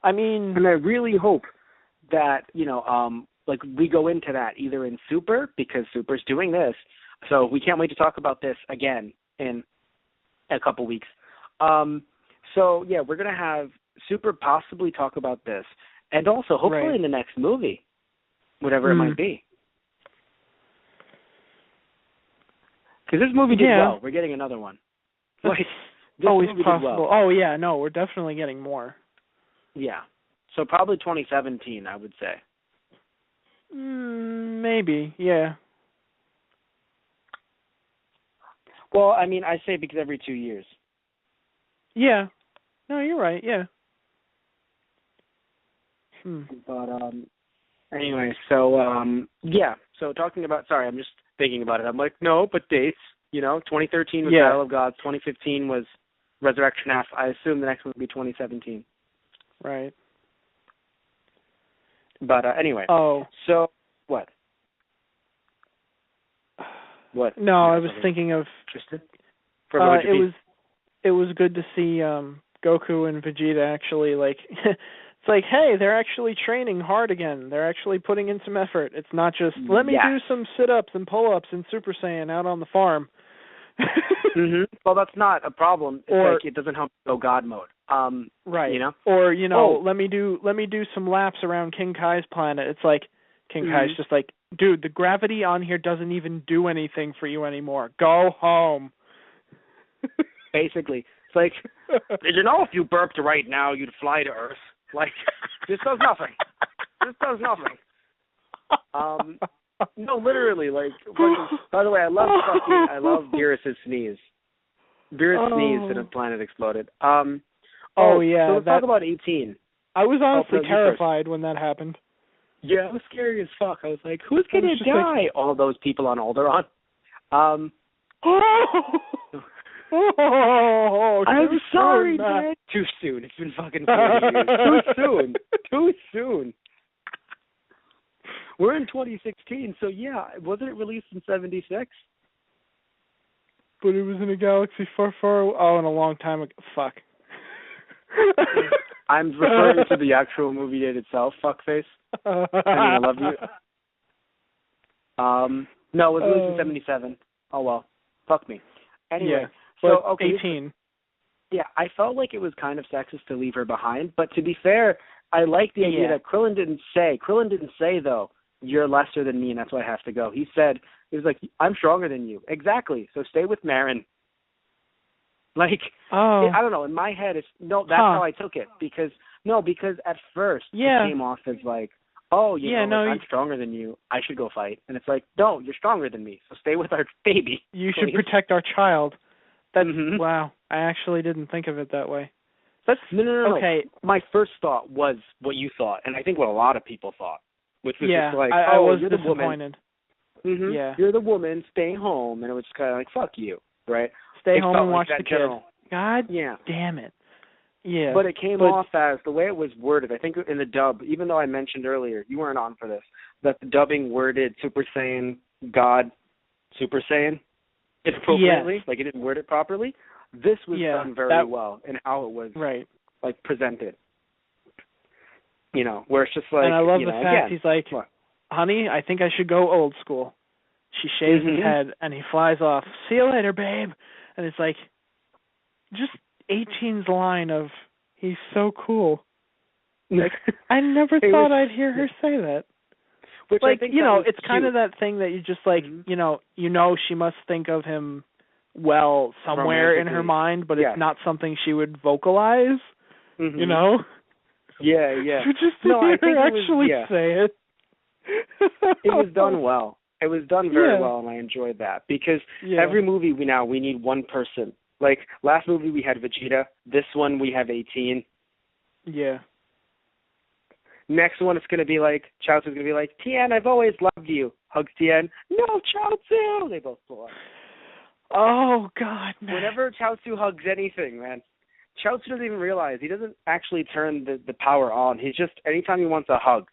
Speaker 1: I mean,
Speaker 2: and I really hope that, like we go into that either in Super, because Super's doing this. So we can't wait to talk about this again in a couple weeks. So yeah, we're going to have Super possibly talk about this. And also hopefully in the next movie, whatever it might be. Because this movie did well. We're getting another one. Like, this
Speaker 1: always
Speaker 2: movie
Speaker 1: possible.
Speaker 2: did well.
Speaker 1: Oh yeah, no, we're definitely getting more.
Speaker 2: Yeah. So probably 2017, I would say.
Speaker 1: Maybe, yeah.
Speaker 2: Well, I mean, I say because every 2 years.
Speaker 1: Yeah. No, you're right, yeah.
Speaker 2: But, anyway, so, yeah. So talking about, sorry, I'm just thinking about it. I'm like, no, but dates. 2013 was Battle of Gods. 2015 was Resurrection F. I assume the next one would be 2017.
Speaker 1: Right.
Speaker 2: But anyway.
Speaker 1: Oh.
Speaker 2: So, what? What?
Speaker 1: No, I was thinking of...
Speaker 2: Tristan?
Speaker 1: It was good to see Goku and Vegeta actually, like... It's like, hey, they're actually training hard again. They're actually putting in some effort. It's not just, let me do some sit-ups and pull-ups in Super Saiyan out on the farm.
Speaker 2: Well, that's not a problem. It's it doesn't help go God mode.
Speaker 1: Right. Or, let me do some laps around King Kai's planet. It's like, King Kai's just like, dude, the gravity on here doesn't even do anything for you anymore. Go home.
Speaker 2: Basically. It's like, did you know if you burped right now, you'd fly to Earth? Like, this does nothing. This does nothing. No, literally, like, by the way, I love Beerus' sneeze. Beerus sneezed and a planet exploded. Yeah. So let's talk about 18.
Speaker 1: I was honestly terrified when that happened.
Speaker 2: Yeah, it was scary as fuck. I was like, who's going to die? Like, all those people on Alderaan. I'm sorry, Dad. Too soon. It's been fucking 40 years. Too soon. We're in 2016, so yeah, wasn't it released in 76?
Speaker 1: But it was in a galaxy far, far away. Oh, and a long time ago. Fuck.
Speaker 2: I'm referring to the actual movie date itself, fuckface. I love you. No, it was released in 77. Oh, well. Fuck me. Anyway.
Speaker 1: So, okay, 18.
Speaker 2: Yeah, I felt like it was kind of sexist to leave her behind, but to be fair, I like the idea that Krillin didn't say, though, you're lesser than me and that's why I have to go. He was like, I'm stronger than you. Exactly, so stay with Marin. Like, I don't know, in my head, that's how I took it, because at first it came off as like, I'm stronger than you, I should go fight. And it's like, no, you're stronger than me, so stay with our baby.
Speaker 1: You should protect our child. That's wow. I actually didn't think of it that way. That's
Speaker 2: no.
Speaker 1: Okay.
Speaker 2: My first thought was what you thought, and I think what a lot of people thought, which was just like,
Speaker 1: I was
Speaker 2: you're
Speaker 1: disappointed.
Speaker 2: The woman. Yeah, you're the woman. Stay home, and it was just kind of like, fuck you, right?
Speaker 1: Stay home and watch the kid.
Speaker 2: General.
Speaker 1: God damn it. Yeah.
Speaker 2: But it came off as the way it was worded. I think in the dub, even though I mentioned earlier, you weren't on for this, that the dubbing worded Super Saiyan God Super Saiyan inappropriately, like it didn't word it properly. This was done very well in how it was like presented. Where it's just like,
Speaker 1: and I love the fact he's like, honey, I think I should go old school. She shaves his head and he flies off. See you later, babe. And it's like, just 18's line of, he's so cool. Like, I never thought I'd hear her say that.
Speaker 2: Which
Speaker 1: like,
Speaker 2: I think
Speaker 1: it's kind of that thing that you just like, she must think of him well somewhere in her mind, but it's not something she would vocalize,
Speaker 2: Yeah.
Speaker 1: So just to hear her actually say it.
Speaker 2: It was done well. It was done very well, and I enjoyed that. Because every movie we need one person Like, last movie we had Vegeta. This one we have 18.
Speaker 1: Yeah.
Speaker 2: Next one it's going to be like, Chaozu's going to be like, Tien, I've always loved you. Hugs Tien. No, Chaozu! They both blow up.
Speaker 1: Oh, God, man.
Speaker 2: Whenever Chaozu hugs anything, man, Chaozu doesn't even realize. He doesn't actually turn the power on. He's just, anytime he wants a hug.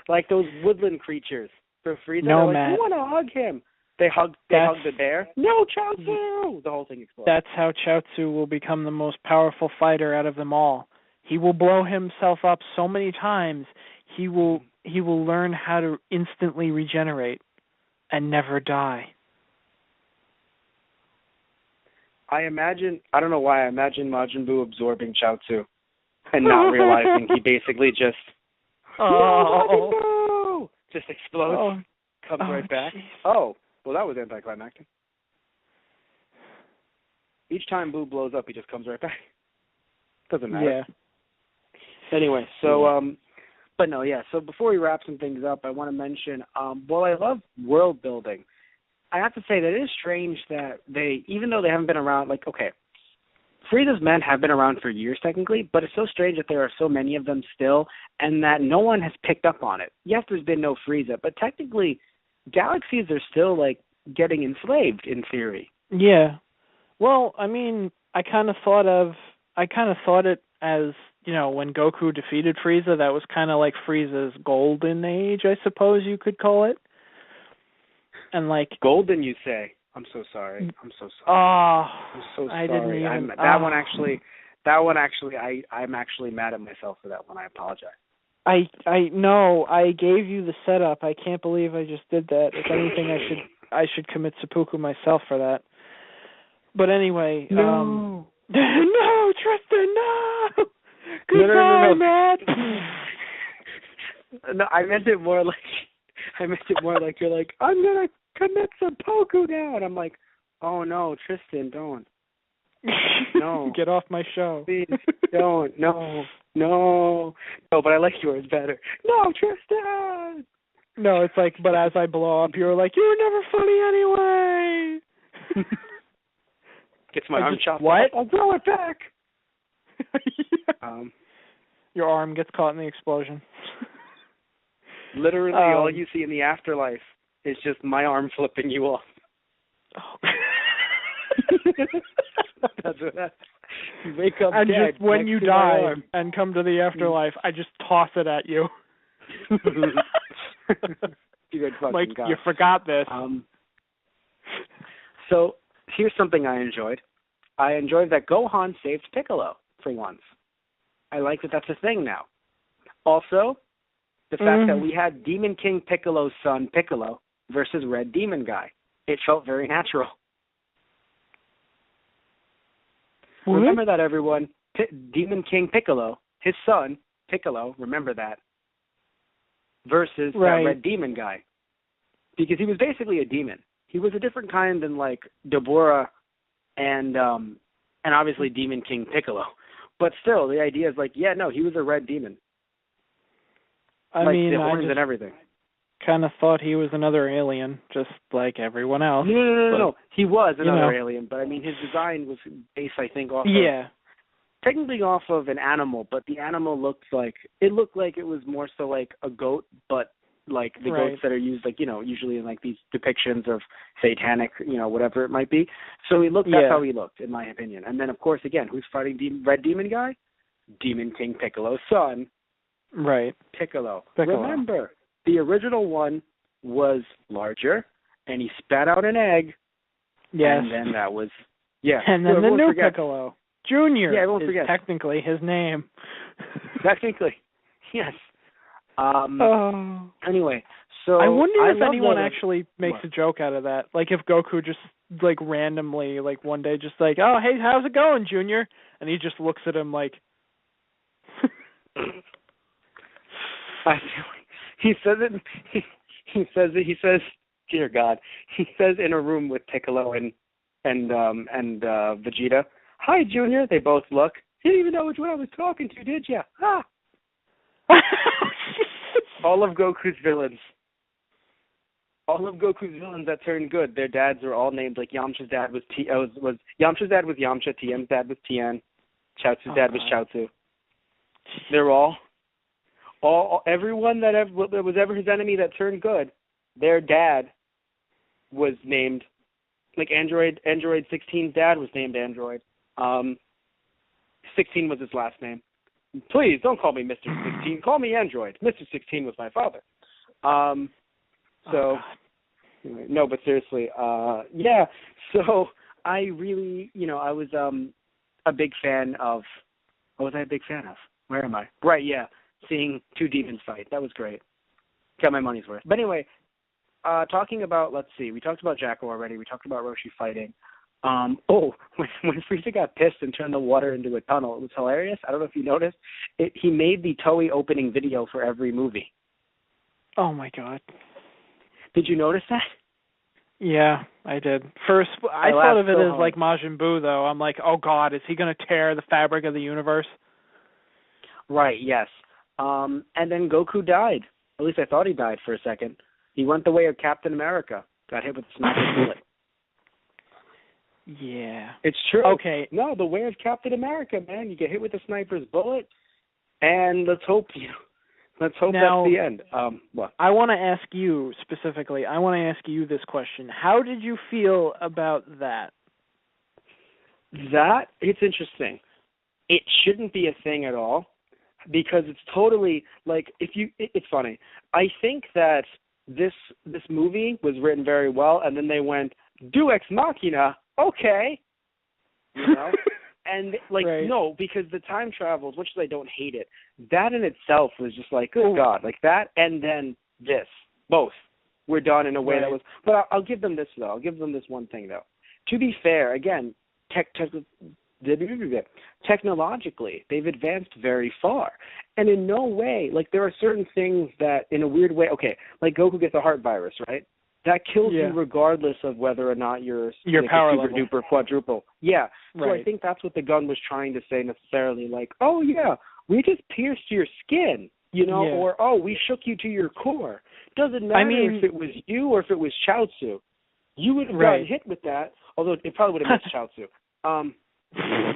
Speaker 2: Like those woodland creatures. For Frieza,
Speaker 1: no,
Speaker 2: they're like, you want to hug him. They hug the bear. No, Chaozu! The whole thing explodes.
Speaker 1: That's how Chaozu will become the most powerful fighter out of them all. He will blow himself up so many times, he will learn how to instantly regenerate and never die.
Speaker 2: I don't know why, I imagine Majin Buu absorbing Chaozu and not realizing he basically just, no, just explodes, comes right back.
Speaker 1: Geez.
Speaker 2: Oh, well, that was anticlimactic. Each time Buu blows up, he just comes right back. Doesn't matter.
Speaker 1: Yeah.
Speaker 2: Anyway, so, but no, yeah, so before we wrap some things up, I want to mention, while I love world building, I have to say that it is strange that they, even though they haven't been around, like, okay, Frieza's men have been around for years technically, but it's so strange that there are so many of them still and that no one has picked up on it. Yes, there's been no Frieza, but technically galaxies are still, like, getting enslaved in theory.
Speaker 1: Yeah. Well, I mean, I kind of thought it as, you know, when Goku defeated Frieza, that was kind of like Frieza's golden age, I suppose you could call it. And like
Speaker 2: golden, you say? I'm so sorry. I'm so sorry.
Speaker 1: Oh,
Speaker 2: I'm so sorry.
Speaker 1: I didn't even.
Speaker 2: That one actually, I'm actually mad at myself for that one. I apologize.
Speaker 1: I know. I gave you the setup. I can't believe I just did that. If anything, I should commit seppuku myself for that. But anyway,
Speaker 2: no,
Speaker 1: no, Tristan, no. Goodbye,
Speaker 2: no.
Speaker 1: Matt.
Speaker 2: No, I meant it more like you're like, I'm gonna commit seppuku now, and I'm like, oh no, Tristan, don't. No.
Speaker 1: Get off my show.
Speaker 2: Please, don't. No. No, but I like yours better. No, Tristan!
Speaker 1: No, it's like, but as I blow up, you're like, you were never funny anyway.
Speaker 2: Gets my arm chopped
Speaker 1: off.
Speaker 2: I'll grow it back.
Speaker 1: Yeah. Your arm gets caught in the explosion.
Speaker 2: Literally, all you see in the afterlife is just my arm flipping you off.
Speaker 1: Oh.
Speaker 2: That's what happens. You wake up
Speaker 1: and
Speaker 2: dead
Speaker 1: just when you die and come to the afterlife,
Speaker 2: Mm-hmm.
Speaker 1: I just toss it at you. Like, you forgot this.
Speaker 2: So here's something I enjoyed. I enjoyed that Gohan saved Piccolo for once. I like that that's a thing now. Also, the fact that we had Demon King Piccolo's son, Piccolo, versus Red Demon Guy. It felt very natural.
Speaker 1: What?
Speaker 2: Remember that, everyone. Demon King Piccolo, his son, Piccolo, remember that, versus that Red Demon Guy. Because he was basically a demon. He was a different kind than, like, Deborah and obviously Demon King Piccolo. But still, the idea is like, yeah, no, he was a red demon.
Speaker 1: I mean,
Speaker 2: the horns and everything.
Speaker 1: Kind of thought he was another alien, just like everyone else.
Speaker 2: No. He was another alien, but I mean, his design was based, I think, off technically off of an animal, but the animal looked like it was more so like a goat, but like the goats that are used, like, you know, usually in like these depictions of satanic, you know, whatever it might be. So that's how he looked, in my opinion. And then, of course, again, who's fighting Red Demon Guy? Demon King Piccolo's son.
Speaker 1: Right.
Speaker 2: Piccolo. Remember, the original one was larger, and he spat out an egg.
Speaker 1: Yes.
Speaker 2: And then that was,
Speaker 1: And then the new Piccolo. Junior is
Speaker 2: forget.
Speaker 1: technically his name.
Speaker 2: Technically, yes. Anyway, so
Speaker 1: I wonder if anyone actually makes a joke out of that. Like if Goku just like randomly, like one day, just like, oh hey, how's it going, Junior? And he just looks at him like.
Speaker 2: I feel like he says it. He says, dear God, he says in a room with Piccolo and Vegeta, hi Junior. They both look. You didn't even know which one I was talking to, did you? Ah. All of Goku's villains. all of Goku's villains that turned good, their dads were all named, like Yamcha's dad was Yamcha's dad was Yamcha, Tien's dad was Tien, Chaozu's dad was Chaozu. They're all everyone that was ever his enemy that turned good, their dad was named, like Android 16's dad was named Android. 16 was his last name. Please don't call me Mr. 16. Call me Android. Mr. 16 was my father. No, but seriously, yeah. So I really, I was a big fan of. What was I a big fan of? Where am I? Right, yeah. Seeing two demons fight. That was great. Got my money's worth. But anyway, talking about, let's see, we talked about Jacko already. We talked about Roshi fighting. When Frieza got pissed and turned the water into a tunnel, it was hilarious. I don't know if you noticed. He made the Toei opening video for every movie.
Speaker 1: Oh, my God.
Speaker 2: Did you notice that?
Speaker 1: Yeah, I did. First, I thought of it as like Majin Buu, though. I'm like, oh, God, is he going to tear the fabric of the universe? Right,
Speaker 2: yes. And then Goku died. At least I thought he died for a second. He went the way of Captain America. Got hit with a sniper bullet.
Speaker 1: Yeah.
Speaker 2: It's true.
Speaker 1: Okay.
Speaker 2: No, the way of Captain America, man. You get hit with a sniper's bullet, and let's hope that's the end. What?
Speaker 1: I want to ask you specifically. I want to ask you this question. How did you feel about that?
Speaker 2: That, it's interesting. It shouldn't be a thing at all, because it's totally, like, it's funny. I think that this movie was written very well, and then they went, do Ex Machina, okay. And, like, right. No, because the time travels, much as I don't hate it, that in itself was just like, good God, like that, and then this. Both were done in a way that was, but I'll give them this, though. I'll give them this one thing, though. To be fair, again, technologically, they've advanced very far. And in no way, like, there are certain things that, in a weird way, okay, like Goku gets a heart virus, right? That kills you regardless of whether or not you're like
Speaker 1: power
Speaker 2: super
Speaker 1: level.
Speaker 2: duper quadruple. Yeah. So
Speaker 1: right.
Speaker 2: I think that's what the gun was trying to say necessarily, like, oh yeah, we just pierced your skin, or oh, we shook you to your core. Doesn't matter if it was you or if it was Chaozu. You would have gotten hit with that, although it probably would have missed Chaozu.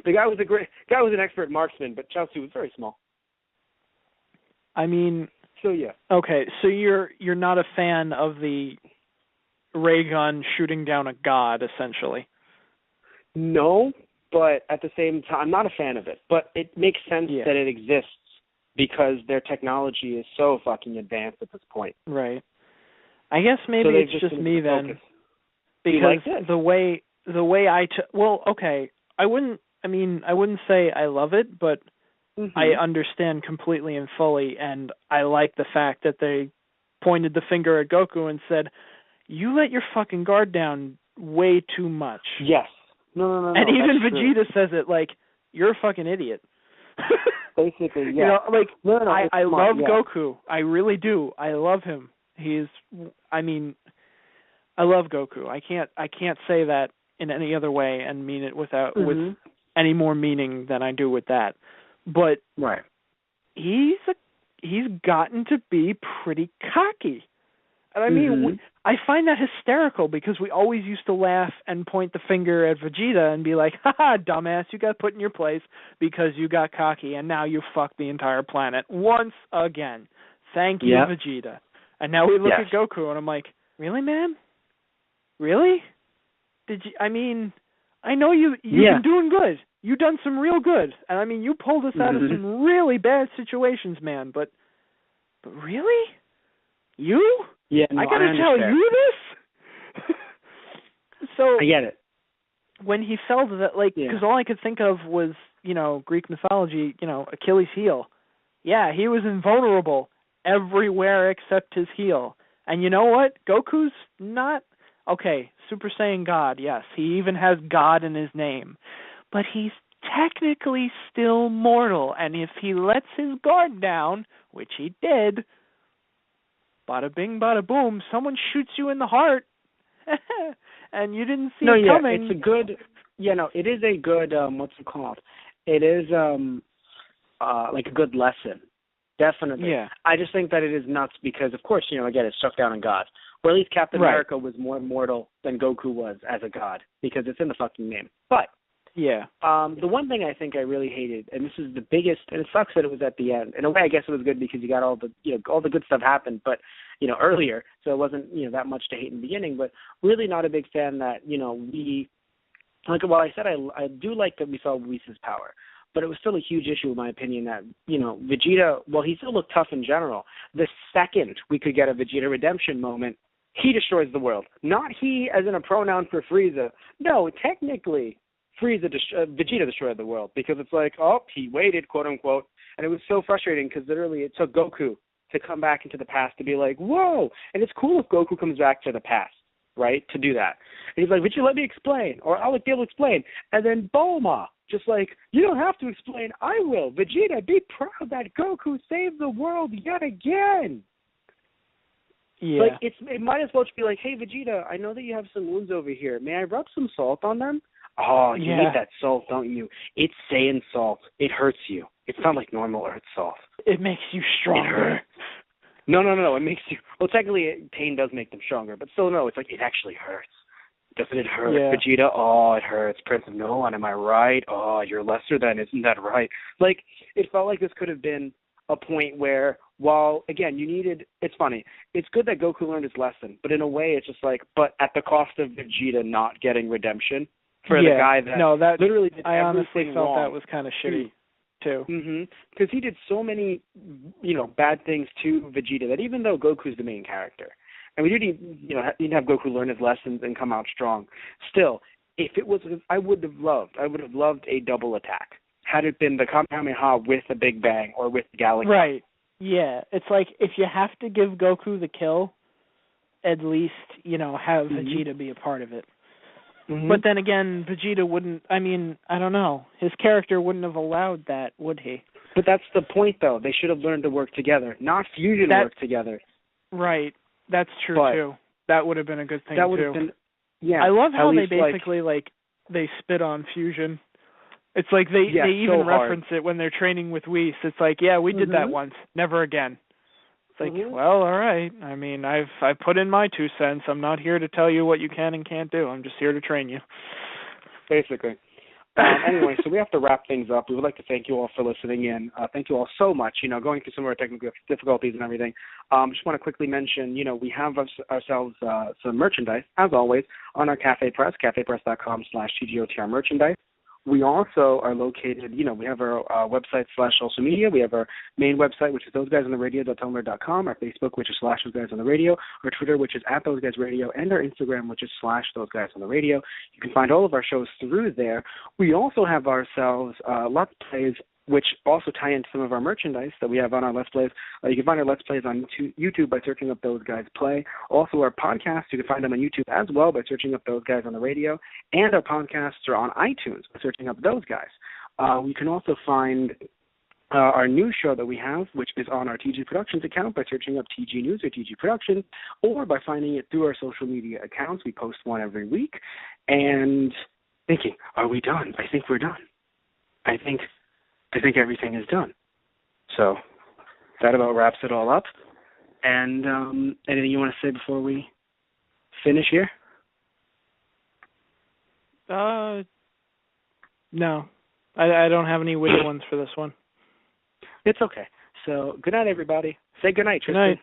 Speaker 2: The guy was an expert marksman, but Chaozu was very small.
Speaker 1: I mean,
Speaker 2: so yeah.
Speaker 1: Okay, so you're not a fan of the ray gun shooting down a god, essentially.
Speaker 2: No, but at the same time, I'm not a fan of it. But it makes sense that it exists because their technology is so fucking advanced at this point.
Speaker 1: Right. I guess maybe it's just me then, because the way I wouldn't say I love it, but I understand completely and fully, and I like the fact that they pointed the finger at Goku and said, you let your fucking guard down way too much.
Speaker 2: Yes. No.
Speaker 1: And even Vegeta says it, like, you're a fucking idiot.
Speaker 2: Basically, yeah.
Speaker 1: I love Goku. I really do. I love him. I love Goku. I can't say that in any other way and mean it with any more meaning than I do with that. But he's gotten to be pretty cocky. And I mean, I find that hysterical because we always used to laugh and point the finger at Vegeta and be like, haha, dumbass, you got put in your place because you got cocky and now you fucked the entire planet once again. Thank you, Vegeta. And now we look at Goku and I'm like, really, man? Really? I know you've been doing good. You've done some real good. And I mean, you pulled us out of some really bad situations, man. But really? You?
Speaker 2: Yeah, no,
Speaker 1: I gotta tell you this? So
Speaker 2: I get it.
Speaker 1: When he fell to that, because all I could think of was, Greek mythology, Achilles' heel. Yeah, he was invulnerable everywhere except his heel. And you know what? Goku's not, Super Saiyan God, yes. He even has God in his name. But he's technically still mortal. And if he lets his guard down, which he did, bada bing, bada boom, someone shoots you in the heart. And you didn't see it coming.
Speaker 2: It's a good, it is a good, what's it called? It is like a good lesson. Definitely.
Speaker 1: Yeah.
Speaker 2: I just think that it is nuts because, of course, again, it's struck down on God. Or at least Captain
Speaker 1: Right.
Speaker 2: America was more mortal than Goku was as a god, because it's in the fucking name. But
Speaker 1: Yeah.
Speaker 2: the one thing I think I really hated, and this is the biggest, and it sucks that it was at the end. In a way, I guess it was good because you got all the, all the good stuff happened, but, earlier, so it wasn't, that much to hate in the beginning, but really not a big fan that, I said I do like that we saw Whis' power, but it was still a huge issue in my opinion that, Vegeta, well, he still looked tough in general. The second we could get a Vegeta redemption moment, he destroys the world. Not he as in a pronoun for Frieza. No, technically, Vegeta destroyed the world, because it's like, oh, he waited, quote unquote, and it was so frustrating because literally it took Goku to come back into the past to be like, whoa, and it's cool if Goku comes back to the past, right, to do that. And he's like, Vegeta, let me explain, or I'll be able to explain, and then Bulma, just like, you don't have to explain, I will. Vegeta, be proud that Goku saved the world yet again.
Speaker 1: Yeah.
Speaker 2: Like, it might as well just be like, hey, Vegeta, I know that you have some wounds over here. May I rub some salt on them? Oh, you need that salt, don't you? It's Saiyan salt. It hurts you. It's not like normal Earth salt.
Speaker 1: It makes you stronger.
Speaker 2: No. It makes you... Well, technically, pain does make them stronger, but still, no. It's like, it actually hurts. Doesn't it hurt, Vegeta? Oh, it hurts. Prince of Nolan, am I right? Oh, you're lesser than, isn't that right? Like, it felt like this could have been a point where, while, again, you needed... It's funny. It's good that Goku learned his lesson, but in a way, it's just like, but at the cost of Vegeta not getting redemption for the guy that literally did
Speaker 1: I honestly
Speaker 2: everything
Speaker 1: felt
Speaker 2: wrong.
Speaker 1: That was kind of shitty, too.
Speaker 2: Because he did so many, bad things to Vegeta that even though Goku's the main character, and we didn't have Goku learn his lessons and come out strong, still, if it was, I would have loved a double attack had it been the Kamehameha with a Big Bang or with the Galaxy.
Speaker 1: Right. Yeah. It's like, if you have to give Goku the kill, at least, have Vegeta be a part of it. But then again, Vegeta wouldn't, I don't know. His character wouldn't have allowed that, would he?
Speaker 2: But that's the point, though. They should have learned to work together, not fusion work together.
Speaker 1: Right. That's true, too. That would have been a good thing,
Speaker 2: that would have been,
Speaker 1: I love how they basically, they spit on fusion. It's like they even reference it when they're training with Whis. It's like, yeah, we did that once. Never again. It's like, well, all right. I've put in my 2 cents. I'm not here to tell you what you can and can't do. I'm just here to train you.
Speaker 2: Basically. Anyway, so we have to wrap things up. We would like to thank you all for listening in. Thank you all so much, going through some of our technical difficulties and everything. Just want to quickly mention, we have ourselves some merchandise, as always, on our Cafe Press, cafepress.com/TGOTR merchandise. We also are located, we have our website /social media. We have our main website, which is thoseguysonthe.radio.tumblr.com, our Facebook, which is /thoseguysonthe.radio, our Twitter, which is @thoseguysradio, and our Instagram, which is /thoseguysonthe.radio. You can find all of our shows through there. We also have ourselves Let's Plays, which also tie into some of our merchandise that we have on our Let's Plays. You can find our Let's Plays on YouTube by searching up Those Guys Play. Also, our podcasts, you can find them on YouTube as well by searching up Those Guys on the Radio. And our podcasts are on iTunes by searching up Those Guys. You can also find our new show that we have, which is on our TG Productions account by searching up TG News or TG Productions, or by finding it through our social media accounts. We post one every week. And thinking, are we done? I think we're done. I think everything is done. So that about wraps it all up. And anything you want to say before we finish here?
Speaker 1: No. I don't have any witty ones for this one.
Speaker 2: It's okay. So good night, everybody. Say good night, Tristan.
Speaker 1: Good night.